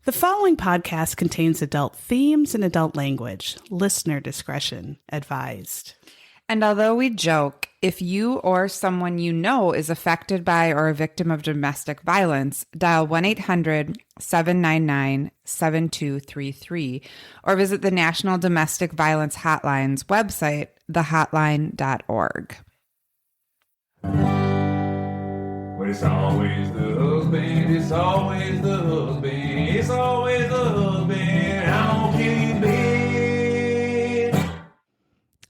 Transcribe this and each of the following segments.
The following podcast contains adult themes and adult language. Listener discretion advised. And although we joke, if you or someone you know is affected by or a victim of domestic violence, dial 1-800-799-7233 or visit the National Domestic Violence Hotline's website, thehotline.org. But it's always the husband, it's always the husband, it's always the husband, I don't kill you, babe.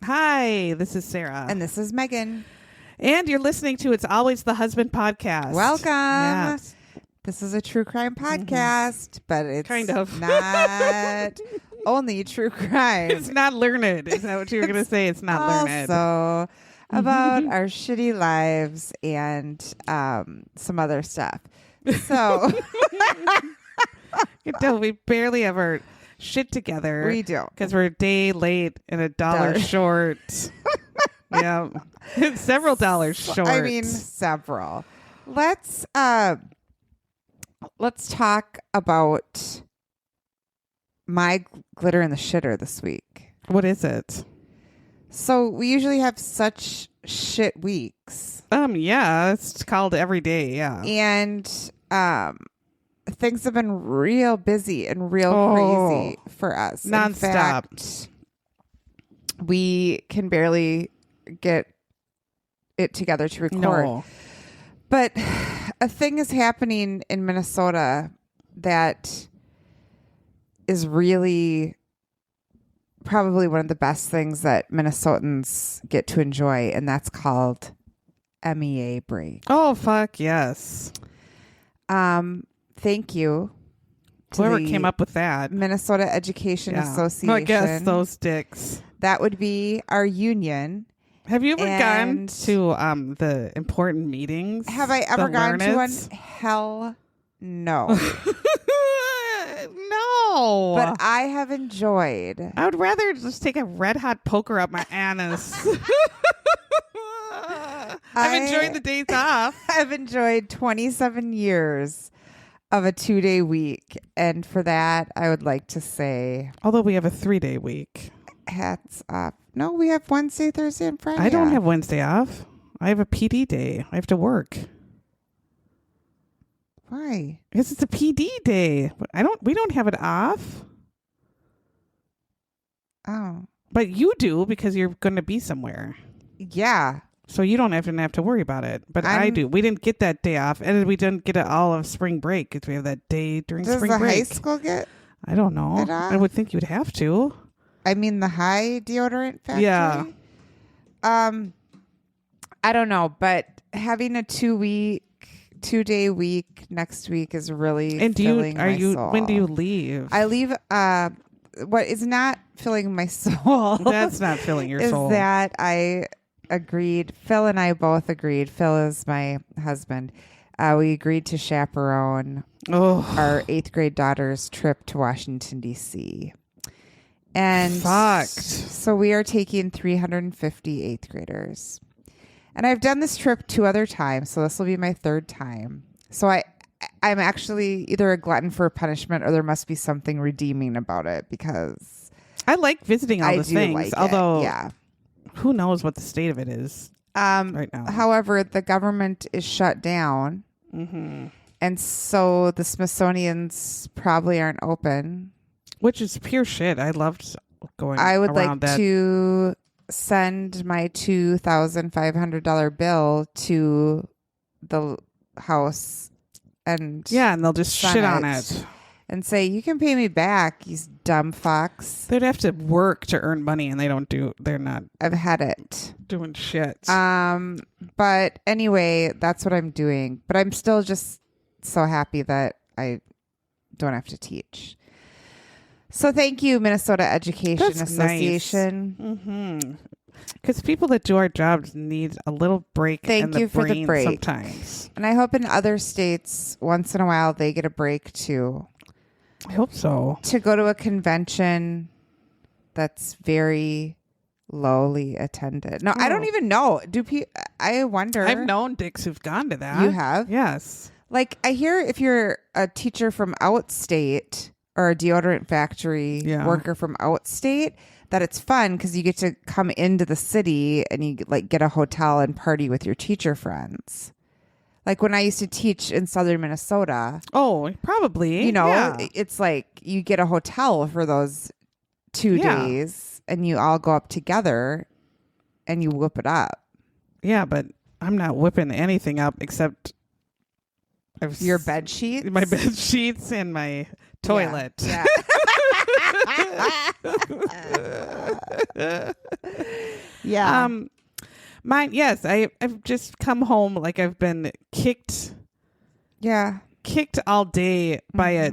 Hi, this is Sarah. And this is Megan. And you're listening to It's Always the Husband podcast. Welcome. Yes. This is a true crime podcast, but it's Kind of. not only true crime. It's not learned. Is that what you were going to say? It's not learned. Also about our shitty lives and some other stuff. So You know, we barely ever shit together. we do. Because we're a day late and $1 short. Yeah. Several dollars short. I mean, several. Let's talk about my glitter in the shitter this week. What is it? So we usually have such shit weeks. Yeah, it's called every day. Yeah. And things have been real busy and real crazy for us. Nonstop. In fact, we can barely get it together to record. No. But a thing is happening in Minnesota that is really probably one of the best things that Minnesotans get to enjoy, and that's called MEA break. Oh, fuck yes. Thank you to Whoever the came up with that. Minnesota Education Association. I guess those dicks. That would be our union. Have you ever gone And- to the important meetings? Have I ever The gone to one? learneds? Hell no. No. But I have enjoyed. I would rather just take a red hot poker up my anus. I've enjoyed the days off. I've enjoyed 27 years of a 2-day week. And for that, I would like to say Although we have a 3-day week. hats off. No, we have Wednesday, Thursday, and Friday. I don't off. have Wednesday off. I have a PD day. I have to work. Why? Because it's a PD day. We don't have it off. Oh. But you do because you're going to be somewhere. Yeah. So you don't even have to worry about it. But I do. We didn't get that day off. And we didn't get it all of spring break because we have that day during Does spring the break. high school get? I don't know. it off? I would think you'd have to. I mean, the high deodorant factory? Yeah. I don't know, but having a 2-day week next week is really And filling my soul. when do you leave? I leave, what is not filling my soul. That's not filling your is soul. that I agreed, Phil and I both agreed, Phil is my husband, we agreed to chaperone our 8th grade daughter's trip to Washington, D.C. And Fucked. so we are taking 350 8th graders. And I've done this trip 2 other times, so this will be my 3rd time. So I'm actually either a glutton for punishment or there must be something redeeming about it because I like visiting all I the do things. like it. Although, Yeah. who knows what the state of it is right now. However, the government is shut down. Mm-hmm. And so the Smithsonian's probably aren't open. Which is pure shit. I loved going I would around like that. to send my $2,500 bill to the House and And they'll just shit on Senate. it. and say, you can pay me back, you dumb fucks. They'd have to work to earn money, and they're not I've had it. doing shit. But anyway, that's what I'm doing. But I'm still just so happy that I don't have to teach. So thank you, Minnesota Education That's Association. Because people that do our jobs need a little break in Thank the you for the brain break. sometimes. And I hope in other states, once in a while, they get a break too. I hope so. To go to a convention that's very lowly attended. No, I don't even know. I wonder. I've known dicks who've gone to that. You have? Yes. Like, I hear if you're a teacher from outstate or a deodorant factory worker from outstate, that it's fun because you get to come into the city and you like get a hotel and party with your teacher friends. Like when I used to teach in southern Minnesota. Oh, probably. You know, it's like you get a hotel for those 2 days and you all go up together and you whip it up. Yeah, but I'm not whipping anything up except your bed sheets, my bed sheets, and my toilet. Yeah. Yeah. Mine. Yes, I've just come home like I've been kicked. Yeah. Kicked all day by a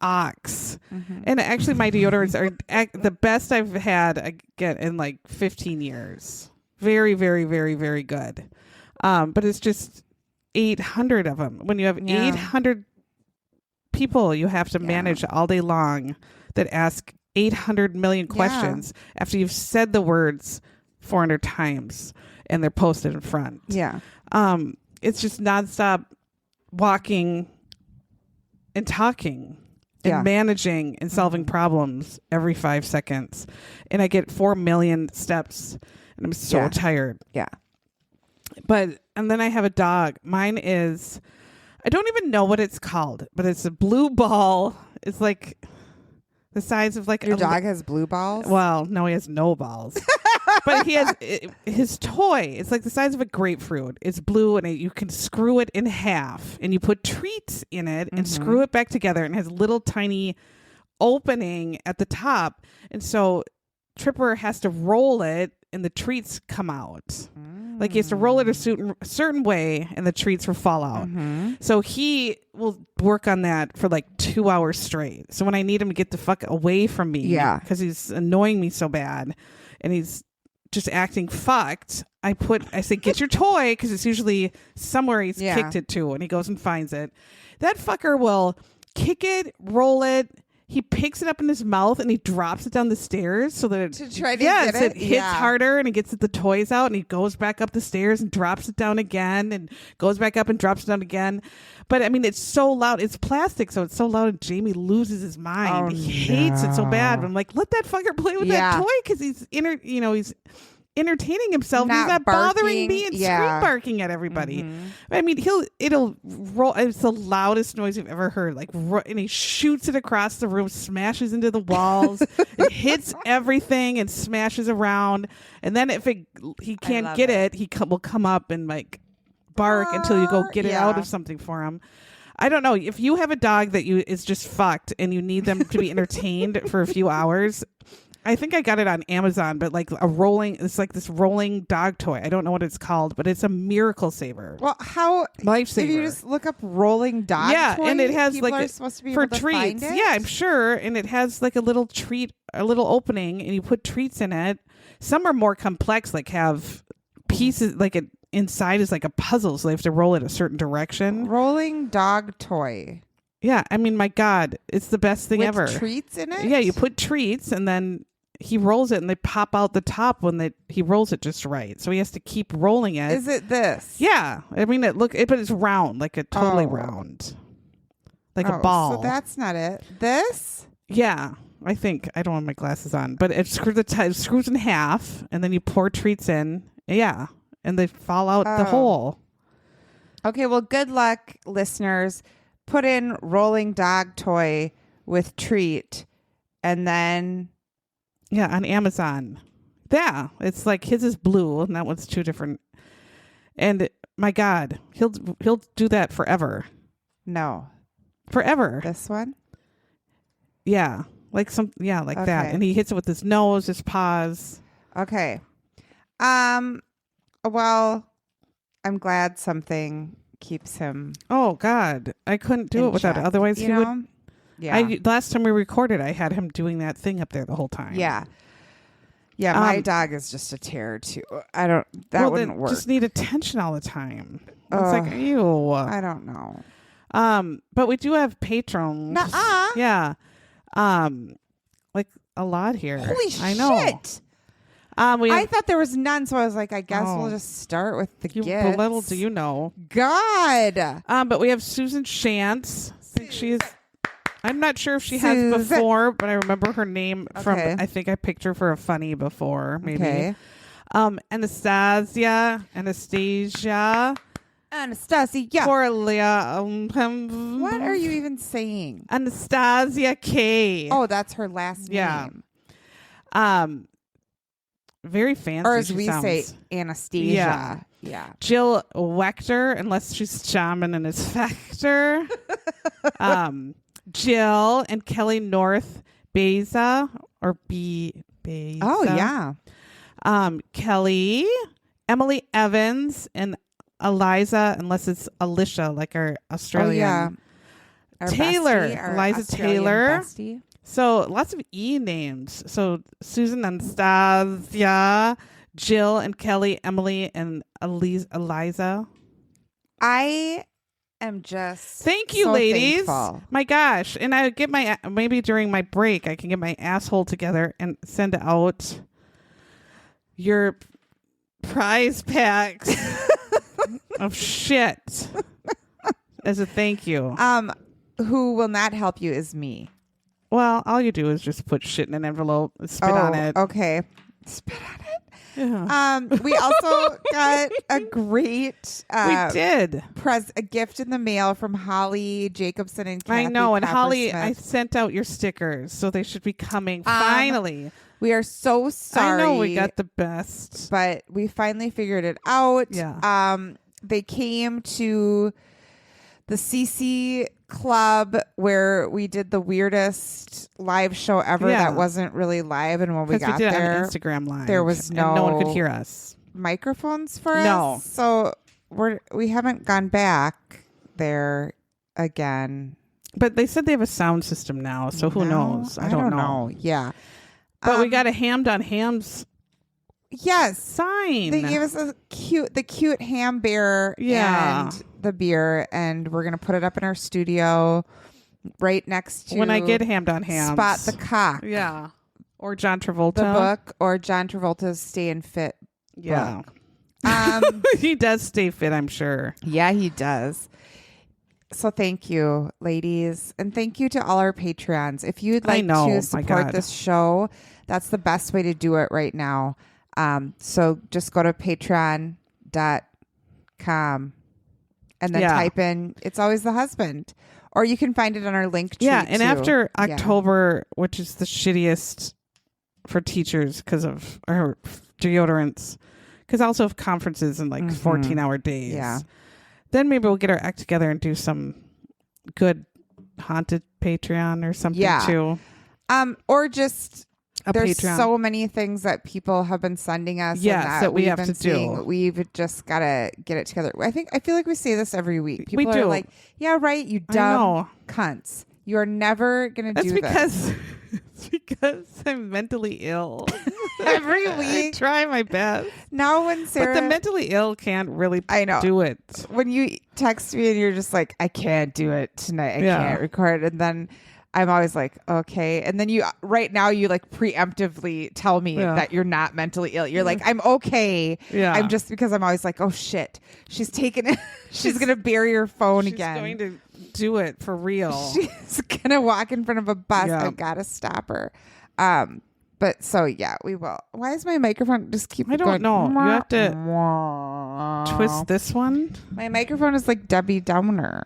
ox, and actually my deodorants are the best I've had again in like 15 years. Very, very, very, very good. But it's just 800 of them. When you have 800 people you have to manage all day long that ask 800 million questions after you've said the words 400 times and they're posted in front. Yeah. It's just nonstop walking and talking and managing and solving problems every 5 seconds. And I get 4 million steps and I'm so tired. Yeah. And then I have a dog. Mine is, I don't even know what it's called, but it's a blue ball. It's like the size of like your dog has blue balls. Well, no, he has no balls. But he has his toy. It's like the size of a grapefruit. It's blue, and you can screw it in half, and you put treats in it and screw it back together, and it has little tiny opening at the top. And so Tripper has to roll it, and the treats come out. Like he has to roll it a certain way, and the treats will fall out. So he will work on that for like 2 hours straight. So when I need him to get the fuck away from me, because he's annoying me so bad, and he's just acting fucked, I say, get your toy, because it's usually somewhere he's kicked it to, and he goes and finds it. That fucker will kick it, roll it. He picks it up in his mouth and he drops it down the stairs so that to try to get it hits harder, and he gets the toys out and he goes back up the stairs and drops it down again and goes back up and drops it down again. But I mean, it's so loud. It's plastic, so it's so loud, and Jamie loses his mind. He hates it so bad. But I'm like, let that fucker play with that toy, because he's he's entertaining himself. He's not bothering me and scream barking at everybody. I mean, it'll roll. It's the loudest noise you've ever heard. Like, and he shoots it across the room, smashes into the walls, it hits everything and smashes around. And then if he can't get it, he will come up and like bark until you go get it out of something for him. I don't know. If you have a dog that is just fucked and you need them to be entertained for a few hours, I think I got it on Amazon, but like it's like this rolling dog toy. I don't know what it's called, but it's a miracle saver. Well, how lifesaver? If you just look up rolling dog toy, and it has people like are supposed to be for able to treats. find it? Yeah, I'm sure. And it has like a little opening, and you put treats in it. Some are more complex, like have pieces, like inside is like a puzzle, so they have to roll it a certain direction. Rolling dog toy. Yeah, I mean, my God, it's the best thing ever. Treats in it? Yeah, you put treats, and then he rolls it, and they pop out the top when he rolls it just right. So he has to keep rolling it. Is it this? Yeah, I mean, but it's round, like a totally round, like a ball. So that's not it. This? Yeah, I think I don't have my glasses on, but it screws in half, and then you pour treats in. Yeah, and they fall out the hole. Okay, well, good luck, listeners. Put in rolling dog toy with treat, and then on Amazon. Yeah, it's like his is blue, and that one's two different. And my God, he'll do that forever. No, forever. This one. Yeah, like that, and he hits it with his nose, his paws. Okay. Well, I'm glad something keeps him. Oh God, I couldn't do it without it. Otherwise, he would. Yeah. Last time we recorded, I had him doing that thing up there the whole time. Yeah. Yeah, my dog is just a terror too. That wouldn't work. Just need attention all the time. It's like, ew. I don't know. But we do have patrons. Nuh-uh. Yeah. Like a lot here. Holy I know. shit. I thought there was none, so I was like, I guess Oh. we'll just start with the you, gifts. little do you know. God. But we have Susan Shantz. I think she's. I'm not sure if she has Susan. before, but I remember her name from. Okay. I think I picked her for a funny before, maybe. Okay. Anastasia, Anastasia. Corlia. What are you even saying? Anastasia K. Oh, that's her last Yeah. name. Very fancy. Or as she we sounds. say, Anastasia. Yeah. Yeah. Jill Wechter, unless she's shaman and is Factor. Jill and Kelly North Beza or B Beza. Oh, yeah. Kelly, Emily Evans, and Eliza, unless it's Alicia, like our Australian. Oh, yeah. Our Taylor, bestie, our Eliza Australian Taylor. bestie. So lots of E names. So Susan, Anastasia, Jill and Kelly, Emily and Eliza. I am just Thank you, so ladies. thankful. My gosh. And I get maybe during my break, I can get my asshole together and send out your prize packs of shit as a thank you. Who will not help you is me. Well, all you do is just put shit in an envelope, spit on it. Okay. Spit on it. Yeah. We also got a great We did. a gift in the mail from Holly Jacobson and Kathy I know. And Holly, Coppersmith. I sent out your stickers, so they should be coming finally. We are so sorry. I know we got the best. but we finally figured it out. Yeah. They came to the CC Club where we did the weirdest live show ever Yeah. that wasn't really live, and when we Because got we did it there, on Instagram Live. there was and no one could no- hear us. microphones for No. us. So we haven't gone back there again. But they said they have a sound system now, so who No, knows? I don't know. Yeah. But we got a Hammed on Hams yes. sign. They gave us the cute ham bear Yeah. and the beer, and we're gonna put it up in our studio right next to when I get Hammed on Hams. Spot the Cock. Yeah. Or John Travolta. The book, or John Travolta's Staying Fit. Yeah. book. He does stay fit, I'm sure. Yeah, he does. So thank you, ladies, and thank you to all our Patreons. If you'd I like know, to my support God. this show, that's the best way to do it right now. So just go to patreon.com and then Yeah. type in "It's Always the Husband," or you can find it on our link tree. Yeah, and too. after Yeah. October, which is the shittiest for teachers because of our deodorants, because also of conferences and like 14-hour days. Yeah. Then maybe we'll get our act together and do some good haunted Patreon or something Yeah. too. Or just there's Patreon. so many things that people have been sending us. Yes, and that we we've have been to do. seeing. We've just got to get it together. I feel like we say this every week. People do. are like, "Yeah, right, you I dumb know. cunts. You are never gonna That's do because this." it's because I'm mentally ill. Every I week. try my best. Now when Sarah, But the mentally ill can't really I know. do it. when you text me and you're just like, "I can't do it tonight. I Yeah. can't record," and then I'm always like, "Okay," and then you right now you like preemptively tell me Yeah. that you're not mentally ill. You're like, "I'm okay." Yeah. I'm just because I'm always like, "Oh shit, she's taking it. She's gonna bury her phone She's again. going to do it for real. She's gonna walk in front of a bus. Yeah. I've got to stop her." But so yeah, we will. Why is my microphone just keep? I don't going, know. You have to "Mwah." Twist this one. My microphone is like Debbie Downer.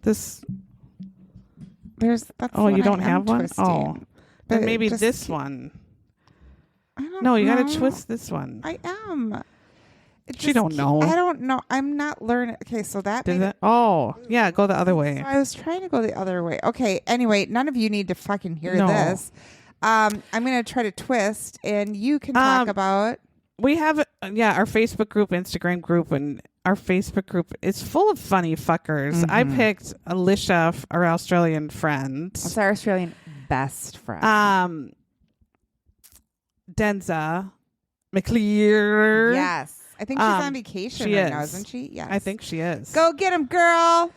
This. That's Oh, what you I don't am have one? twisting. Oh. But Then it maybe just this keep- one. I don't No, you got know. to twist this one. I am. It She don't know. I don't know. I'm not learning. Okay, so that. Did made that? Oh, yeah. Go the other way. So I was trying to go the other way. Okay. Anyway, none of you need to fucking hear No. this. I'm gonna try to twist, and you can talk about. We have, our Facebook group, Instagram group, and our Facebook group is full of funny fuckers. I picked Alicia, our Australian friend. What's our Australian best friend? Denza McClear. Yes, I think she's on um, vacation she right now, is. isn't she? Yes, I think she is. Go get him, girl.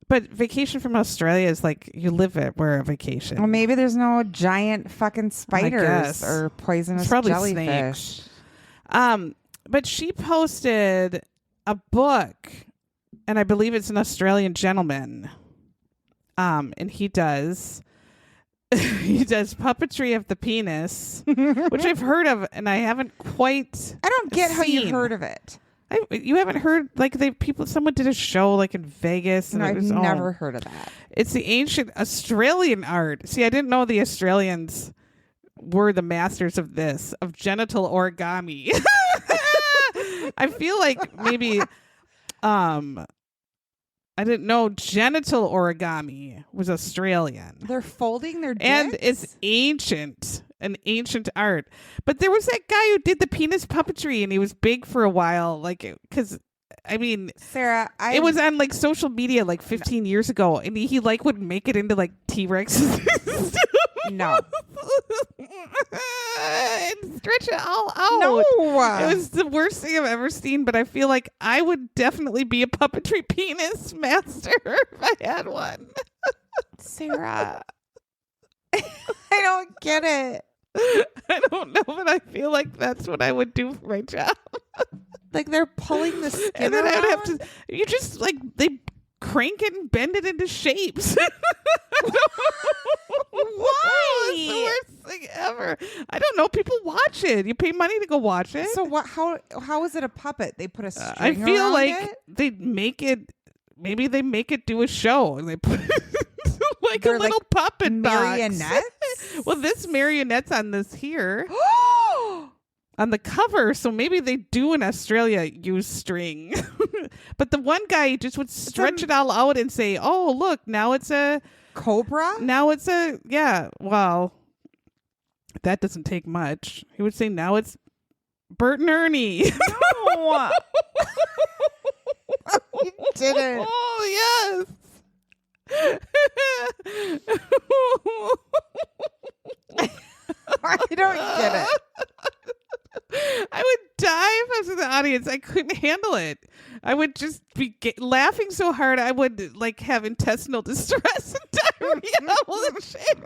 But vacation from Australia is like you live it. We're a vacation. Well, maybe there's no giant fucking spiders guess. or poisonous It's probably jellyfish. snakes. But she posted a book, and I believe it's an Australian gentleman. And he does puppetry of the penis, which I've heard of, and I haven't quite. I don't get how you seen. heard of it. You haven't heard like someone did a show like in Vegas, and No, it I've was never heard of that. It's the ancient Australian art. See, I didn't know the Australians were the masters of genital origami. I feel like maybe I didn't know genital origami was Australian. They're folding their dicks? And it's an ancient art. But there was that guy who did the penis puppetry, and he was big for a while, like, because, I mean, Sarah, it was on, like, social media, like, 15 years ago, and he like, would make it into, like, T-Rexes. No. And stretch it all out. No. It was the worst thing I've ever seen, but I feel like I would definitely be a puppetry penis master if I had one. Sarah. I don't get it. I don't know, but I feel like that's what I would do for my job. Like they're pulling the skin And then I would have around? to, you just like, they crank it and bend it into shapes. Why? It's the worst thing ever. I don't know. People watch it. You pay money to go watch it. So what? How is it a puppet? They put a string I feel around like it? they make it. Maybe they make it do a show and they put like They're a little like puppet marionettes. box. Well, this marionette's on this here on the cover, so maybe they do in Australia use string. But the one guy just would stretch it all out and say, "Oh, look, now it's a Cobra." now it's a yeah." Well, that doesn't take much. He would say, "Now it's Bert and Ernie." No. You didn't. Oh, yes. I don't get it. I would die if I was in the audience. I couldn't handle it. I would just be laughing so hard I would like have intestinal distress and diarrhea and shame.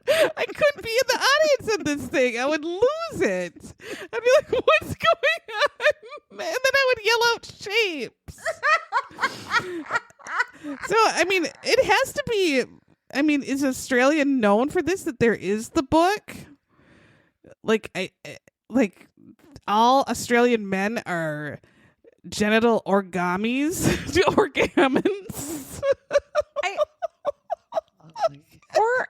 I couldn't be in the audience in this thing. I would lose it. I'd be like, "What's going on?" And then I would yell out shapes. So, I mean, it has to be. I mean, is Australia known for this? That there is the book? Like, like all Australian men are genital origami. Or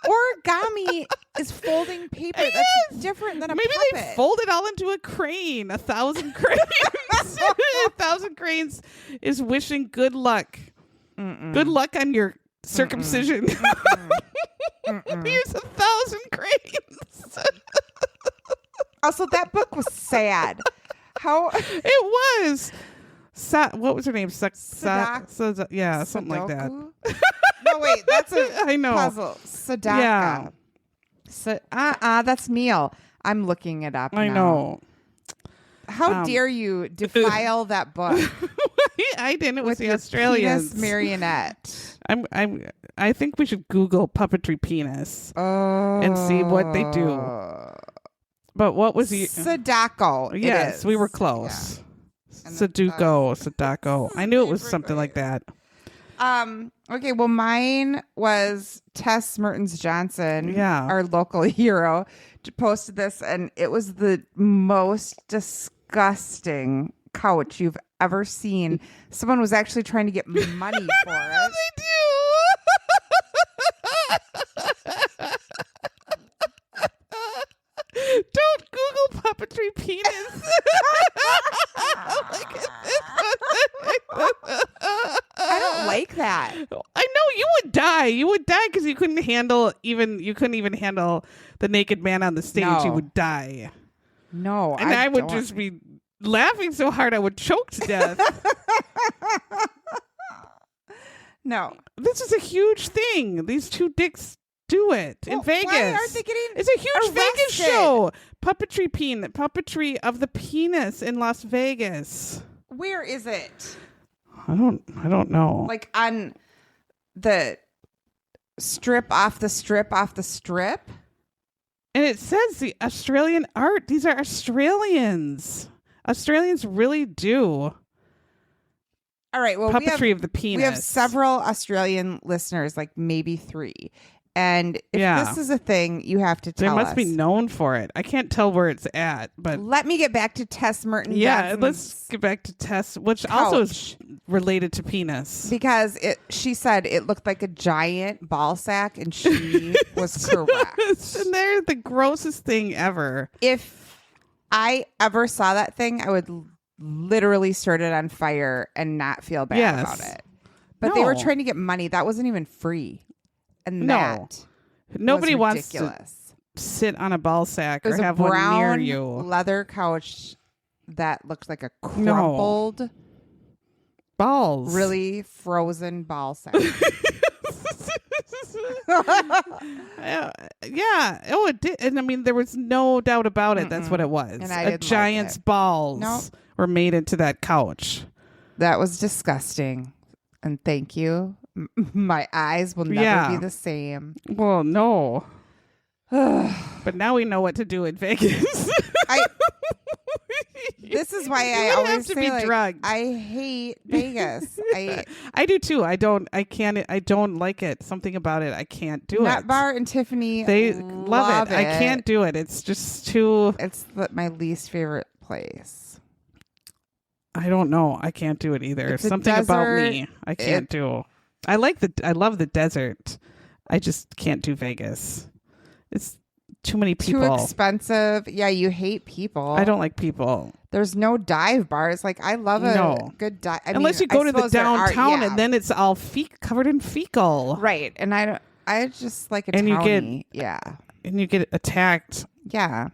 origami is folding paper. That's different than a Maybe puppet. they fold it all into a crane. 1,000 cranes. 1,000 cranes is wishing good luck. Good luck on your circumcision. Here's 1,000 cranes. Also, that book was sad. How It was. What was her name? Yeah, something like that. Sudoku? No, wait, that's a I know. puzzle. Sadaka. Yeah. That's Neil. I'm looking it up I now. know. How dare you defile that book I didn't. It was with the your Australians. penis marionette? I think we should Google puppetry penis and see what they do. But what was the Sadako. it Yes, is. we were close. Yeah. And then Sadako. I knew it was something like that. Okay, well, mine was Tess Mertens Johnson, Yeah. our local hero, posted this, and it was the most disgusting couch you've ever seen. Someone was actually trying to get money for it. They do. Don't Google puppetry penis. Look at this. I don't like that. I know you would die. You would die because you couldn't even handle the naked man on the stage. No. You would die. No, And I would don't. just be laughing so hard I would choke to death. No. This is a huge thing. These two dicks do it in Well, Vegas. why aren't they getting It's a huge Vegas arrested? show. Puppetry of the penis in Las Vegas. Where is it? I don't know. Like on the strip off the strip off the strip. And it says the Australian art. These are Australians. Australians really do. All right. Well, puppetry of the penis. We have several Australian listeners, like maybe 3. And if this is a thing, you have to tell us. They must be known for it. I can't tell where it's at, but let me get back to Tess Merton. Yeah, let's get back to Tess, which also is related to penis. Because she said it looked like a giant ball sack, and she was correct. And they're the grossest thing ever. If I ever saw that thing, I would literally start it on fire and not feel bad about it. But they were trying to get money. That wasn't even free. And nobody was wants ridiculous. to sit on a ball sack or have one near you. Leather couch that looked like a crumpled balls, really frozen ball sack. Yeah. Oh, it did. And I mean, there was no doubt about it. That's what it was. And I a giant's balls were made into that couch. That was disgusting. And thank you. My eyes will never be the same. Well, no. But now we know what to do in Vegas. This is why I always have to say, be like, drugged. I hate Vegas. I do too. I don't like it. Something about it. I can't do Nut it. Bar and Tiffany, they love it. I can't do it. It's just too. It's my least favorite place. I don't know. I can't do it either. It's Something about me I can't do. I love the desert. I just can't do Vegas. It's too many people. Too expensive. Yeah, you hate people. I don't like people. There's no dive bars. Like, I love a good dive. Unless you go to the downtown and then it's all covered in fecal. Right. And I just like a and townie. And you get attacked. Yeah.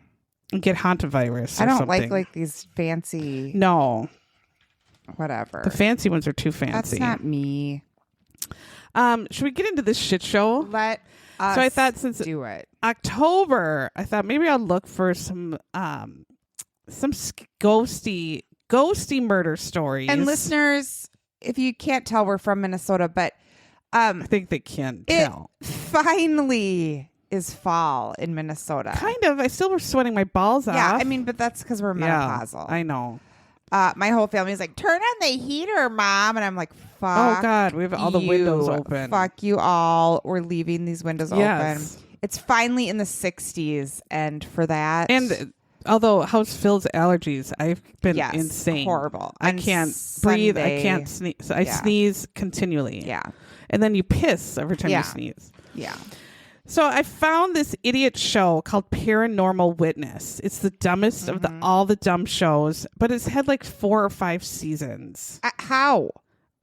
And get hantavirus. I don't something. like these fancy. No. Whatever. The fancy ones are too fancy. That's not me. Should we get into this shit show? Let us so I thought since do it. October, I thought maybe I'll look for some ghosty murder stories. And listeners, if you can't tell, we're from Minnesota, but I think they can tell. Finally is fall in Minnesota. Kind of. I still was sweating my balls off. Yeah, I mean, but that's because we're menopausal. I know. My whole family is like, turn on the heater, Mom. And I'm like, fuck. Oh, God. We have all the windows open. Fuck you all. We're leaving these windows open. It's finally in the 60s. And for that. And although house Phil's allergies, I've been insane. Horrible. I can't breathe. I can't sneeze. I sneeze continually. Yeah. And then you piss every time you sneeze. Yeah. So I found this idiot show called Paranormal Witness. It's the dumbest of all the dumb shows, but it's had like 4 or 5 seasons. How?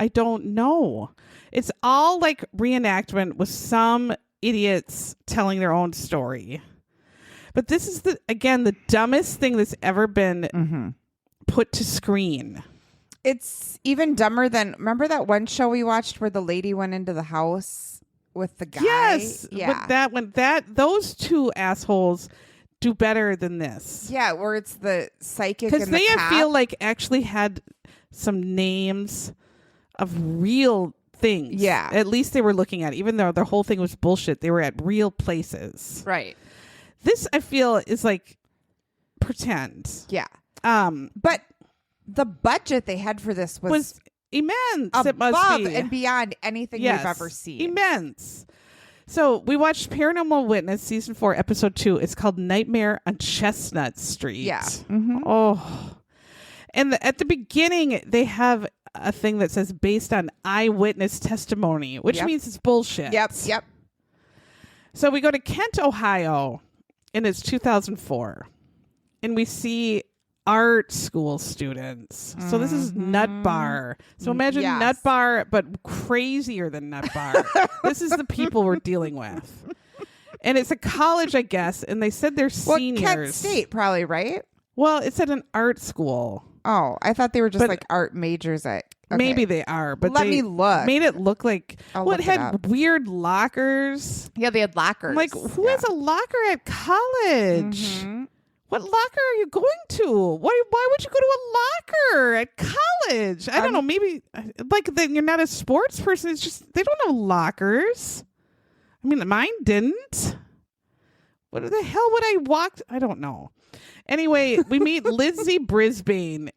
I don't know. It's all like reenactment with some idiots telling their own story. But this is the dumbest thing that's ever been put to screen. It's even dumber than, remember that one show we watched where the lady went into the house with the guy? Yes. Yeah. But those two assholes do better than this. Yeah, where it's the psychic because and the cop. Feel like actually had some names of real things. Yeah. At least they were looking at it. Even though their whole thing was bullshit, they were at real places. Right. This, I feel, is like pretend. Yeah. But the budget they had for this was immense. Above it must be. and beyond anything we've ever seen. Immense. So we watched Paranormal Witness season 4, episode 2. It's called Nightmare on Chestnut Street. Yeah. Mm-hmm. Oh. And at the beginning, they have a thing that says based on eyewitness testimony, which means it's bullshit. Yep. So we go to Kent, Ohio, and it's 2004. And we see art school students. So this is Nut Bar. So imagine Nut Bar, but crazier than Nut Bar. This is the people we're dealing with. And it's a college, I guess. And they said they're seniors. Kent State, probably, right? Well, it's at an art school. Oh, I thought they were just like art majors at. Okay. Maybe they are, but let me look. Made it look like it had weird lockers. Yeah, they had lockers. I'm like, who has a locker at college? Mm-hmm. What locker are you going to? Why would you go to a locker at college? I don't know. Maybe like then you're not a sports person. It's just they don't have lockers. I mean, mine didn't. What the hell would I walk? I don't know. Anyway, we meet Lindsay Brisbane,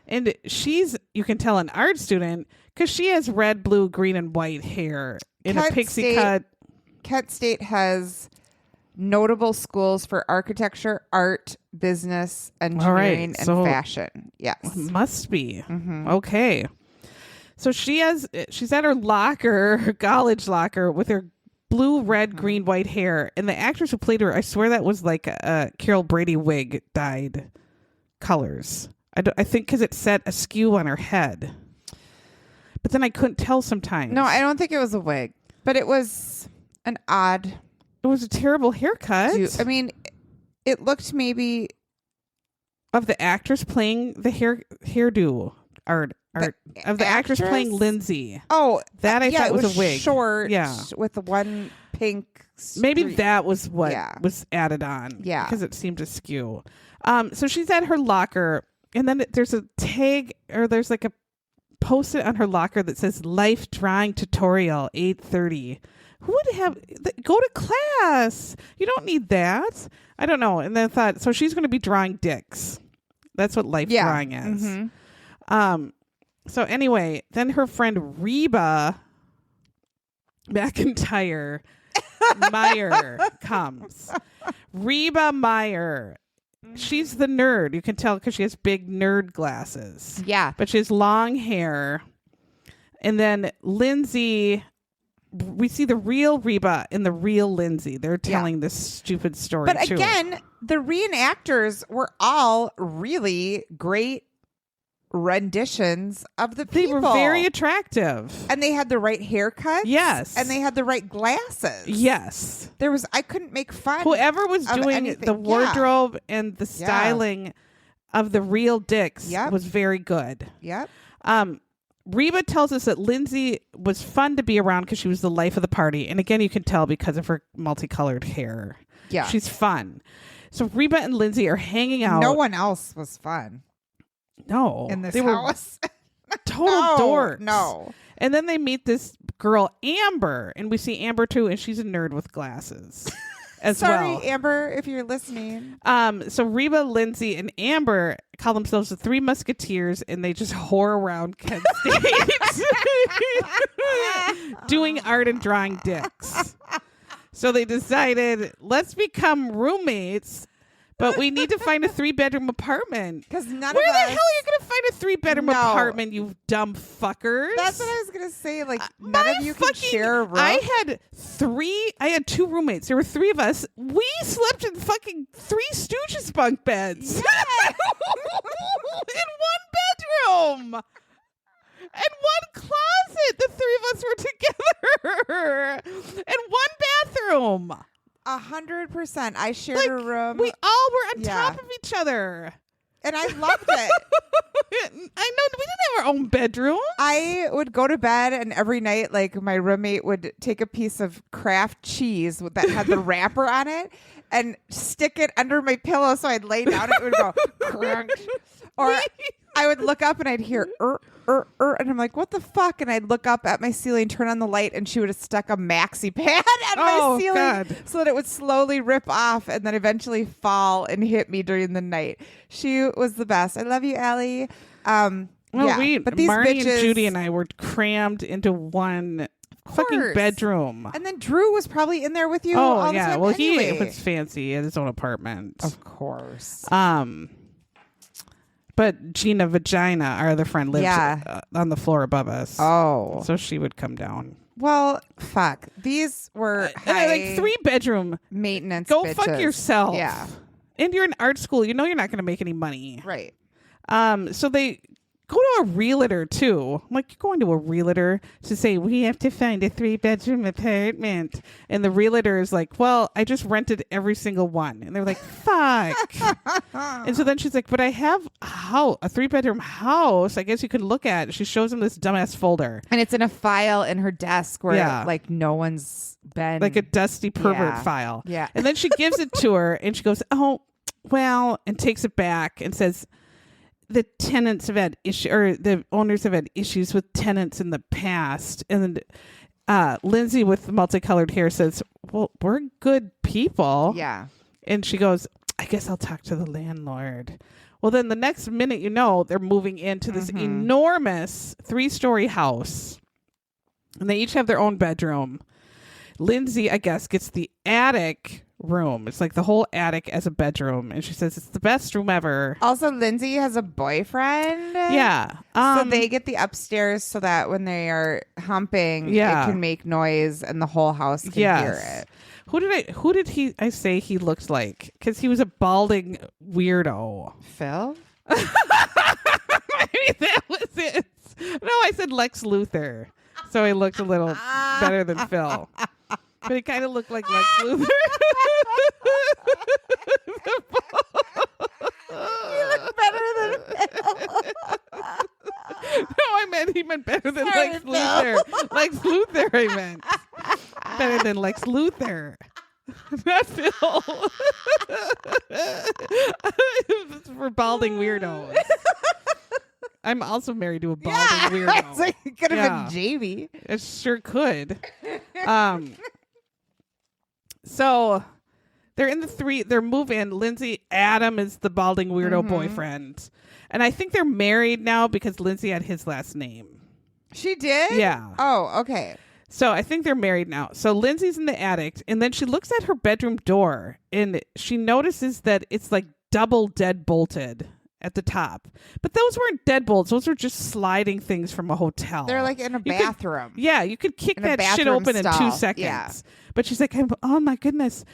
and she's, you can tell, an art student because she has red, blue, green, and white hair in a pixie cut. Kent State has notable schools for architecture, art, business, engineering, and fashion. Yes. Must be. Okay. So she's at her locker, her college locker, with her blue, red, green, white hair. And the actress who played her, I swear that was like a Carol Brady wig dyed colors. I think because it set askew on her head. But then I couldn't tell sometimes. No, I don't think it was a wig, but it was an odd. It was a terrible haircut. I mean, it looked maybe of the actress playing the hairdo art of the actress playing Lindsay. Oh, that I thought was a wig. Short, with the one pink. Maybe that was what was added on. Yeah, because it seemed askew. So she's at her locker, and then there's a tag, or there's like a post-it on her locker that says "Life Drawing Tutorial 8:30." Who would have go to class? You don't need that. I don't know. And then I thought, so she's going to be drawing dicks. That's what life drawing is. So anyway, then her friend Reba McIntyre Meyer comes. Reba Meyer. She's the nerd. You can tell because she has big nerd glasses. Yeah. But she has long hair. And then Lindsay, we see the real Reba and the real Lindsay. They're telling this stupid story. But again, the reenactors were all really great renditions of the people. They were very attractive. And they had the right haircuts. Yes. And they had the right glasses. Yes. I couldn't make fun. Whoever was doing the wardrobe and the styling of the real dicks was very good. Yep. Reba tells us that Lindsay was fun to be around because she was the life of the party. And again, you can tell because of her multicolored hair. Yeah. She's fun. So Reba and Lindsay are hanging out. No one else was fun. No. In this house. Total dorks. No. And then they meet this girl, Amber. And we see Amber too. And she's a nerd with glasses. Sorry, Amber, if you're listening. So Reba, Lindsay, and Amber call themselves the Three Musketeers, and they just whore around Kent State doing art and drawing dicks. So they decided, let's become roommates, but we need to find a 3-bedroom apartment. Because Where the hell are you going to find a 3-bedroom apartment, you dumb fuckers? That's what I was going to say. Like, none of you can share a room. I had 2 roommates. There were 3 of us. We slept in fucking 3 Stooges bunk beds. Yeah. In 1 bedroom. And 1 closet. The 3 of us were together. And 1 bathroom. 100%. I shared a room. We all were on top of each other. And I loved it. I know. We didn't have our own bedroom. I would go to bed, and every night, like, my roommate would take a piece of Kraft cheese that had the wrapper on it and stick it under my pillow so I'd lay down and it would go crunch. Or I would look up and I'd hear and I'm like, what the fuck? And I'd look up at my ceiling, turn on the light, and she would have stuck a maxi pad on my ceiling so that it would slowly rip off and then eventually fall and hit me during the night. She was the best. I love you, Allie. But these Marnie bitches, and Judy and I were crammed into one fucking bedroom. And then Drew was probably in there with you. All the time well, anyway. he was fancy. He had his own apartment, of course. But Gina Vagina, our other friend, lived on the floor above us. Oh, so she would come down. Well, fuck. These were like 3-bedroom maintenance. Go bitches. fuck yourself. Yeah. And you're in art school. You know you're not going to make any money. Right. So they go to a realtor too. I'm like, you're going to a realtor to say we have to find a 3-bedroom apartment, and the realtor is like, well, I just rented every single one, and they're like, fuck. And so then she's like, but I have a 3-bedroom house. I guess you could look at. She shows him this dumbass folder, and it's in a file in her desk where like no one's been, like a dusty pervert file. Yeah. And then she gives it to her, and she goes, oh, well, and takes it back and says the tenants have had the owners have had issues with tenants in the past. And Lindsay with the multicolored hair says, well, we're good people. Yeah. And she goes, I guess I'll talk to the landlord. Well, then the next minute, they're moving into this enormous 3-story house. And they each have their own bedroom. Lindsay, I guess, gets the attic room. It's like the whole attic as a bedroom. And she says it's the best room ever. Also, Lindsay has a boyfriend. Yeah. So they get the upstairs so that when they are humping, it can make noise and the whole house can hear it. Who did I say he looked like? Because he was a balding weirdo. Phil? Maybe that was it. No, I said Lex Luthor. So he looked a little better than Phil. But he kind of looked like Lex Luthor. You look better than Phil. No, he meant better than Lex Luthor. Lex Luthor, I meant. Better than Lex Luthor. Not Phil. It's for balding weirdos. I'm also married to a balding weirdo. So it could have been Jamie. It sure could. So they're in they're move-in. Lindsay, Adam is the balding weirdo boyfriend. And I think they're married now because Lindsay had his last name. She did? Yeah. Oh, okay. So I think they're married now. So Lindsay's in the attic, and then she looks at her bedroom door, and she notices that it's like double dead bolted at the top. But those weren't deadbolts. Those were just sliding things from a hotel. They're like in a bathroom. You could kick that shit open in 2 seconds. Yeah. But she's like, oh my goodness.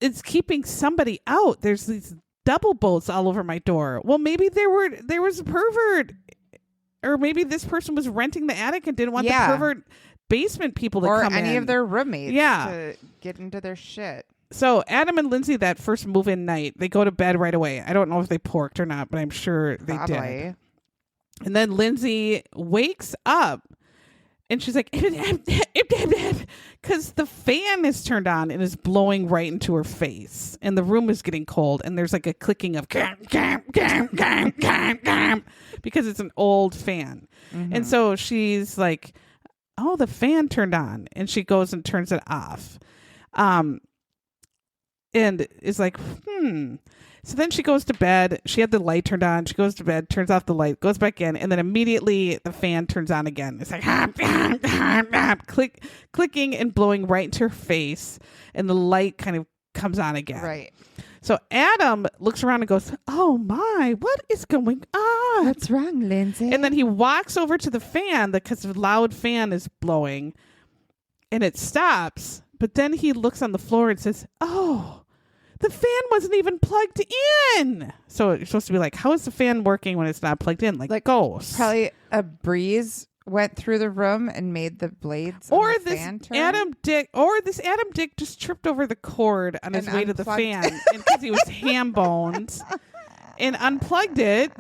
It's keeping somebody out. There's these double bolts all over my door. Well, maybe there was a pervert. Or maybe this person was renting the attic and didn't want the pervert basement people to come in. Or any of their roommates to get into their shit. So Adam and Lindsay, that first move-in night, they go to bed right away. I don't know if they porked or not, but I'm sure they did. And then Lindsay wakes up, and she's like, because the fan is turned on and is blowing right into her face, and the room is getting cold, and there's like a clicking of because it's an old fan. And so she's like, oh, the fan turned on, and she goes and turns it off. And is like, So then she goes to bed. She had the light turned on. She goes to bed, turns off the light, goes back in, and then immediately the fan turns on again. It's like clicking and blowing right into her face, and the light kind of comes on again. Right. So Adam looks around and goes, oh my, what is going on? What's wrong, Lindsay? And then he walks over to the fan because the loud fan is blowing, and it stops. But then he looks on the floor and says, oh, the fan wasn't even plugged in. So you're supposed to be like, how is the fan working when it's not plugged in? Like ghosts. Probably a breeze went through the room and made the blades or on the this fan turn. Adam Dick just tripped over the cord on his way to the fan because he was ham boned and unplugged it.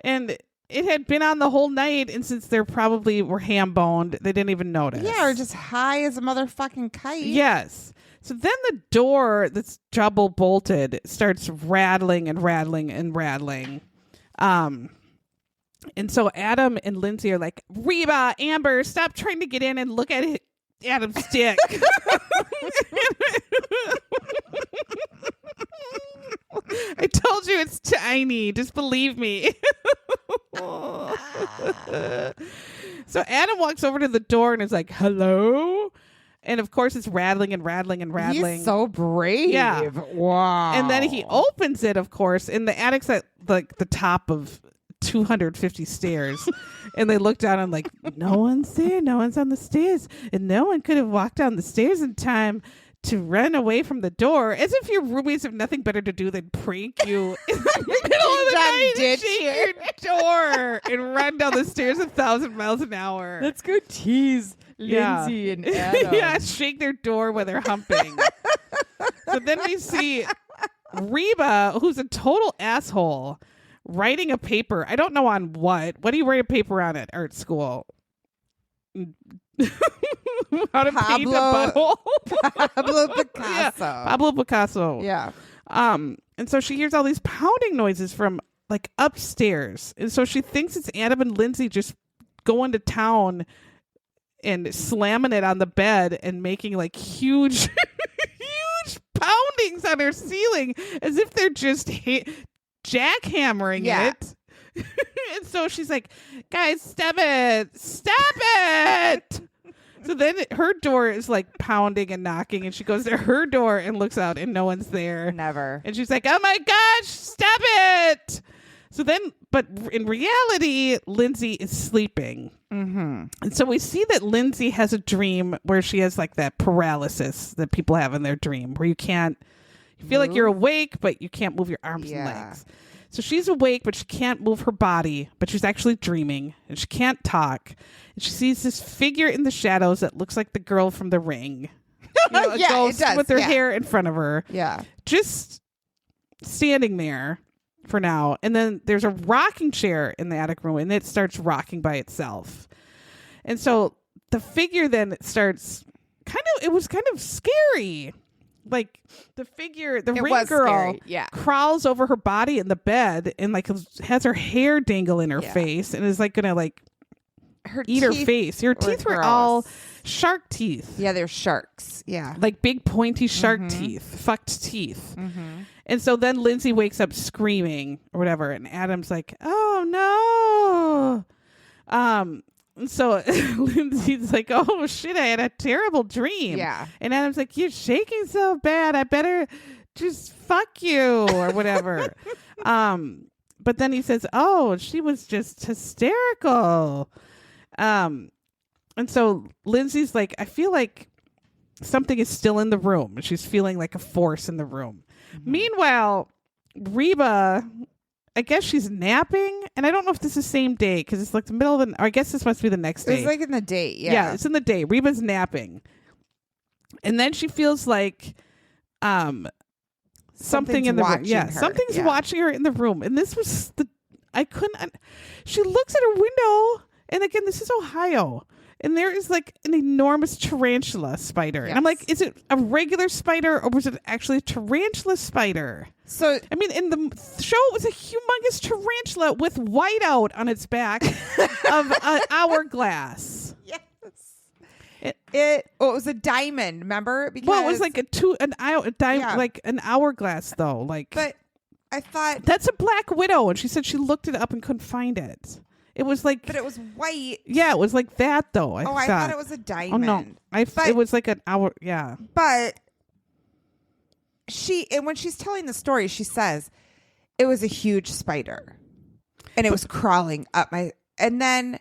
And it had been on the whole night, and since they probably were ham-boned, they didn't even notice. Yeah, or just high as a motherfucking kite. Yes. So then the door that's double bolted starts rattling and rattling and rattling. And so Adam and Lindsay are like, Reba, Amber, stop trying to get in and look at it. Adam's dick. I told you it's tiny. Just believe me. So Adam walks over to the door and is like, hello? And of course it's rattling and rattling and rattling. He's so brave. Yeah. Wow. And then he opens it, of course, and the attic's at like the top of 250 stairs. And they look down and like, no one's there. No one's on the stairs. And no one could have walked down the stairs in time to run away from the door, as if your roommates have nothing better to do than prank you in the middle of the night and shake your door and run down the stairs 1,000 miles an hour. Let's go tease Lindsay and Adam. Yeah, shake their door when they're humping. So then we see Reba, who's a total asshole, writing a paper. I don't know on what. What do you write a paper on at art school? How to paint a butthole. Pablo Picasso. Yeah, Pablo Picasso. Yeah. And so she hears all these pounding noises from like upstairs. And so she thinks it's Adam and Lindsay just going to town and slamming it on the bed and making like huge, huge poundings on her ceiling as if they're just jackhammering it. And so she's like, guys, stop it. Stop it. So then her door is like pounding and knocking, and she goes to her door and looks out, and no one's there. Never. And she's like, oh my gosh, stop it. So then, but in reality, Lindsay is sleeping. Mm-hmm. And so we see that Lindsay has a dream where she has like that paralysis that people have in their dream, where you feel like you're awake, but you can't move your arms and legs. So she's awake, but she can't move her body, but she's actually dreaming, and she can't talk. And she sees this figure in the shadows that looks like the girl from The Ring. A ghost with her hair in front of her. Yeah. Just standing there for now. And then there's a rocking chair in the attic room, and it starts rocking by itself. And so the figure then starts it was kind of scary. Like the figure, the ring girl crawls over her body in the bed and like has her hair dangle in her face and is like gonna like eat her face. Her teeth were all shark teeth. Yeah, they're sharks. Yeah. Like big pointy shark teeth, fucked teeth. Mm-hmm. And so then Lindsay wakes up screaming or whatever, and Adam's like, oh no. And so Lindsay's like, oh shit, I had a terrible dream. Yeah. And Adam's like, you're shaking so bad, I better just fuck you or whatever. But then he says, oh, she was just hysterical. And so Lindsay's like, I feel like something is still in the room. And she's feeling like a force in the room. Mm-hmm. Meanwhile, Reba, I guess she's napping, and I don't know if this is the same day because it's like the middle of I guess this must be the next day. It's like in the day, yeah. Yeah, it's in the day. Reba's napping, and then she feels like something in the room. Yeah, something's watching her in the room, and this was she looks at her window, and again, this is Ohio. And there is like an enormous tarantula spider. Yes. And I'm like, is it a regular spider or was it actually a tarantula spider? So, I mean, in the show, it was a humongous tarantula with whiteout on its back of an hourglass. Yes. It was a diamond, remember? Because, well, it was like like an hourglass though. Like, but I thought that's a black widow. And she said she looked it up and couldn't find it. It was like, but it was white. Yeah, it was like that though. I thought it was a diamond. Oh no, it was like an hour. Yeah, but when she's telling the story, she says it was a huge spider, and it was crawling up my. And then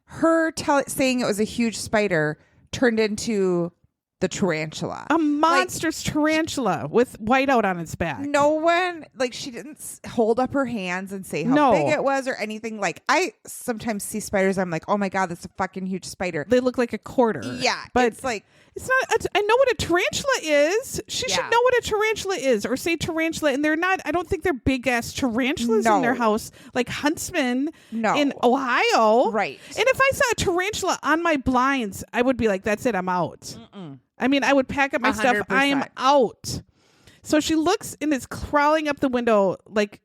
her saying it was a huge spider turned into the tarantula, a monstrous tarantula with whiteout on its back. No one, like, she didn't hold up her hands and say how big it was or anything. Like, I sometimes see spiders, I'm like, oh my god, that's a fucking huge spider. They look like a quarter. Yeah, but it's like, it's not. I know what a tarantula is. She should know what a tarantula is, or say tarantula. And they're not. I don't think they're big ass tarantulas in their house, like Huntsman in Ohio. Right. And if I saw a tarantula on my blinds, I would be like, that's it, I'm out. Mm-mm. I mean, I would pack up my 100%. Stuff. I am out. So she looks and is crawling up the window like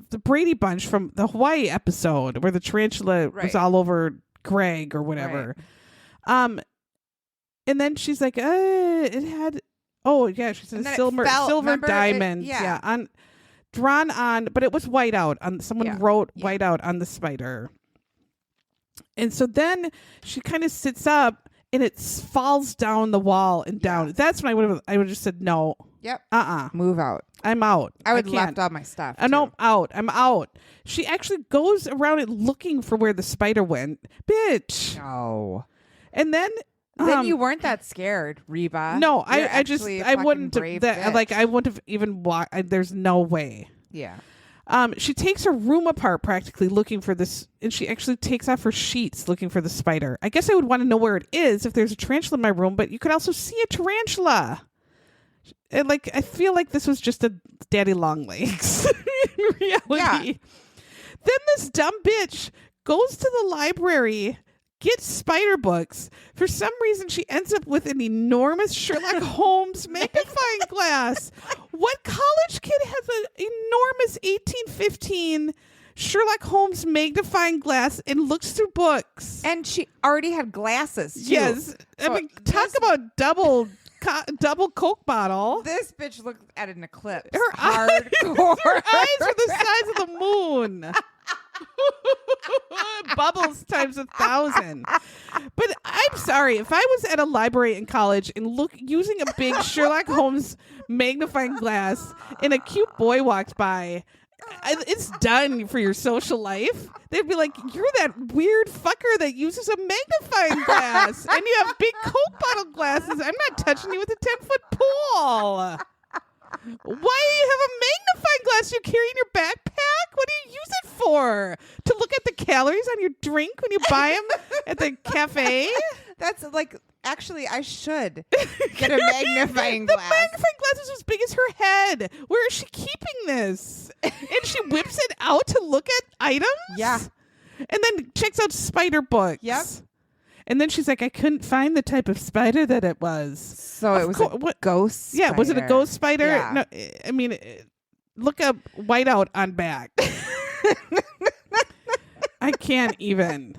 the Brady Bunch from the Hawaii episode where the tarantula was all over Greg or whatever. Right. And then she's like, it had, she said silver diamond. Drawn on, but it was whiteout. Someone wrote whiteout on the spider. And so then she kind of sits up. And it falls down the wall and down. Yes. That's when I would have just said no. Yep. Move out. I'm out. I would have left all my stuff. No, out. I'm out. She actually goes around it looking for where the spider went. Bitch. No. And then you weren't that scared, Reba. No, I wouldn't have, like, I wouldn't have even walked. There's no way. Yeah. She takes her room apart practically looking for this, and she actually takes off her sheets looking for the spider. I guess I would want to know where it is if there's a tarantula in my room, but you could also see a tarantula. And like, I feel like this was just a daddy long legs in reality. Yeah. Then this dumb bitch goes to the library, gets spider books. For some reason, she ends up with an enormous Sherlock Holmes magnifying glass. Why What college kid has an enormous 1815 Sherlock Holmes magnifying glass and looks through books? And she already had glasses, too. Yes. I So mean, talk about double Coke bottle. This bitch looked at an eclipse. Her Hardcore. Her eyes are the size of the moon. Bubbles times 1,000. But I'm sorry, if I was at a library in college and using a big Sherlock Holmes magnifying glass and a cute boy walked by, it's done for your social life. They'd be like, you're that weird fucker that uses a magnifying glass and you have big Coke bottle glasses. I'm not touching you with a 10-foot pole. Why do you have a magnifying glass you carry in your backpack? What do you use it for? To look at the calories on your drink when you buy them at the cafe? That's like, actually, I should get a magnifying The glass. magnifying glass is as big as her head. Where is she keeping this? And she whips it out to look at items? Yeah. And then checks out spider books. Yep. And then she's like, I couldn't find the type of spider that it was. So it was a ghost Yeah, was it a spider. ghost spider? Yeah. No, I mean, look up whiteout on back. I can't even.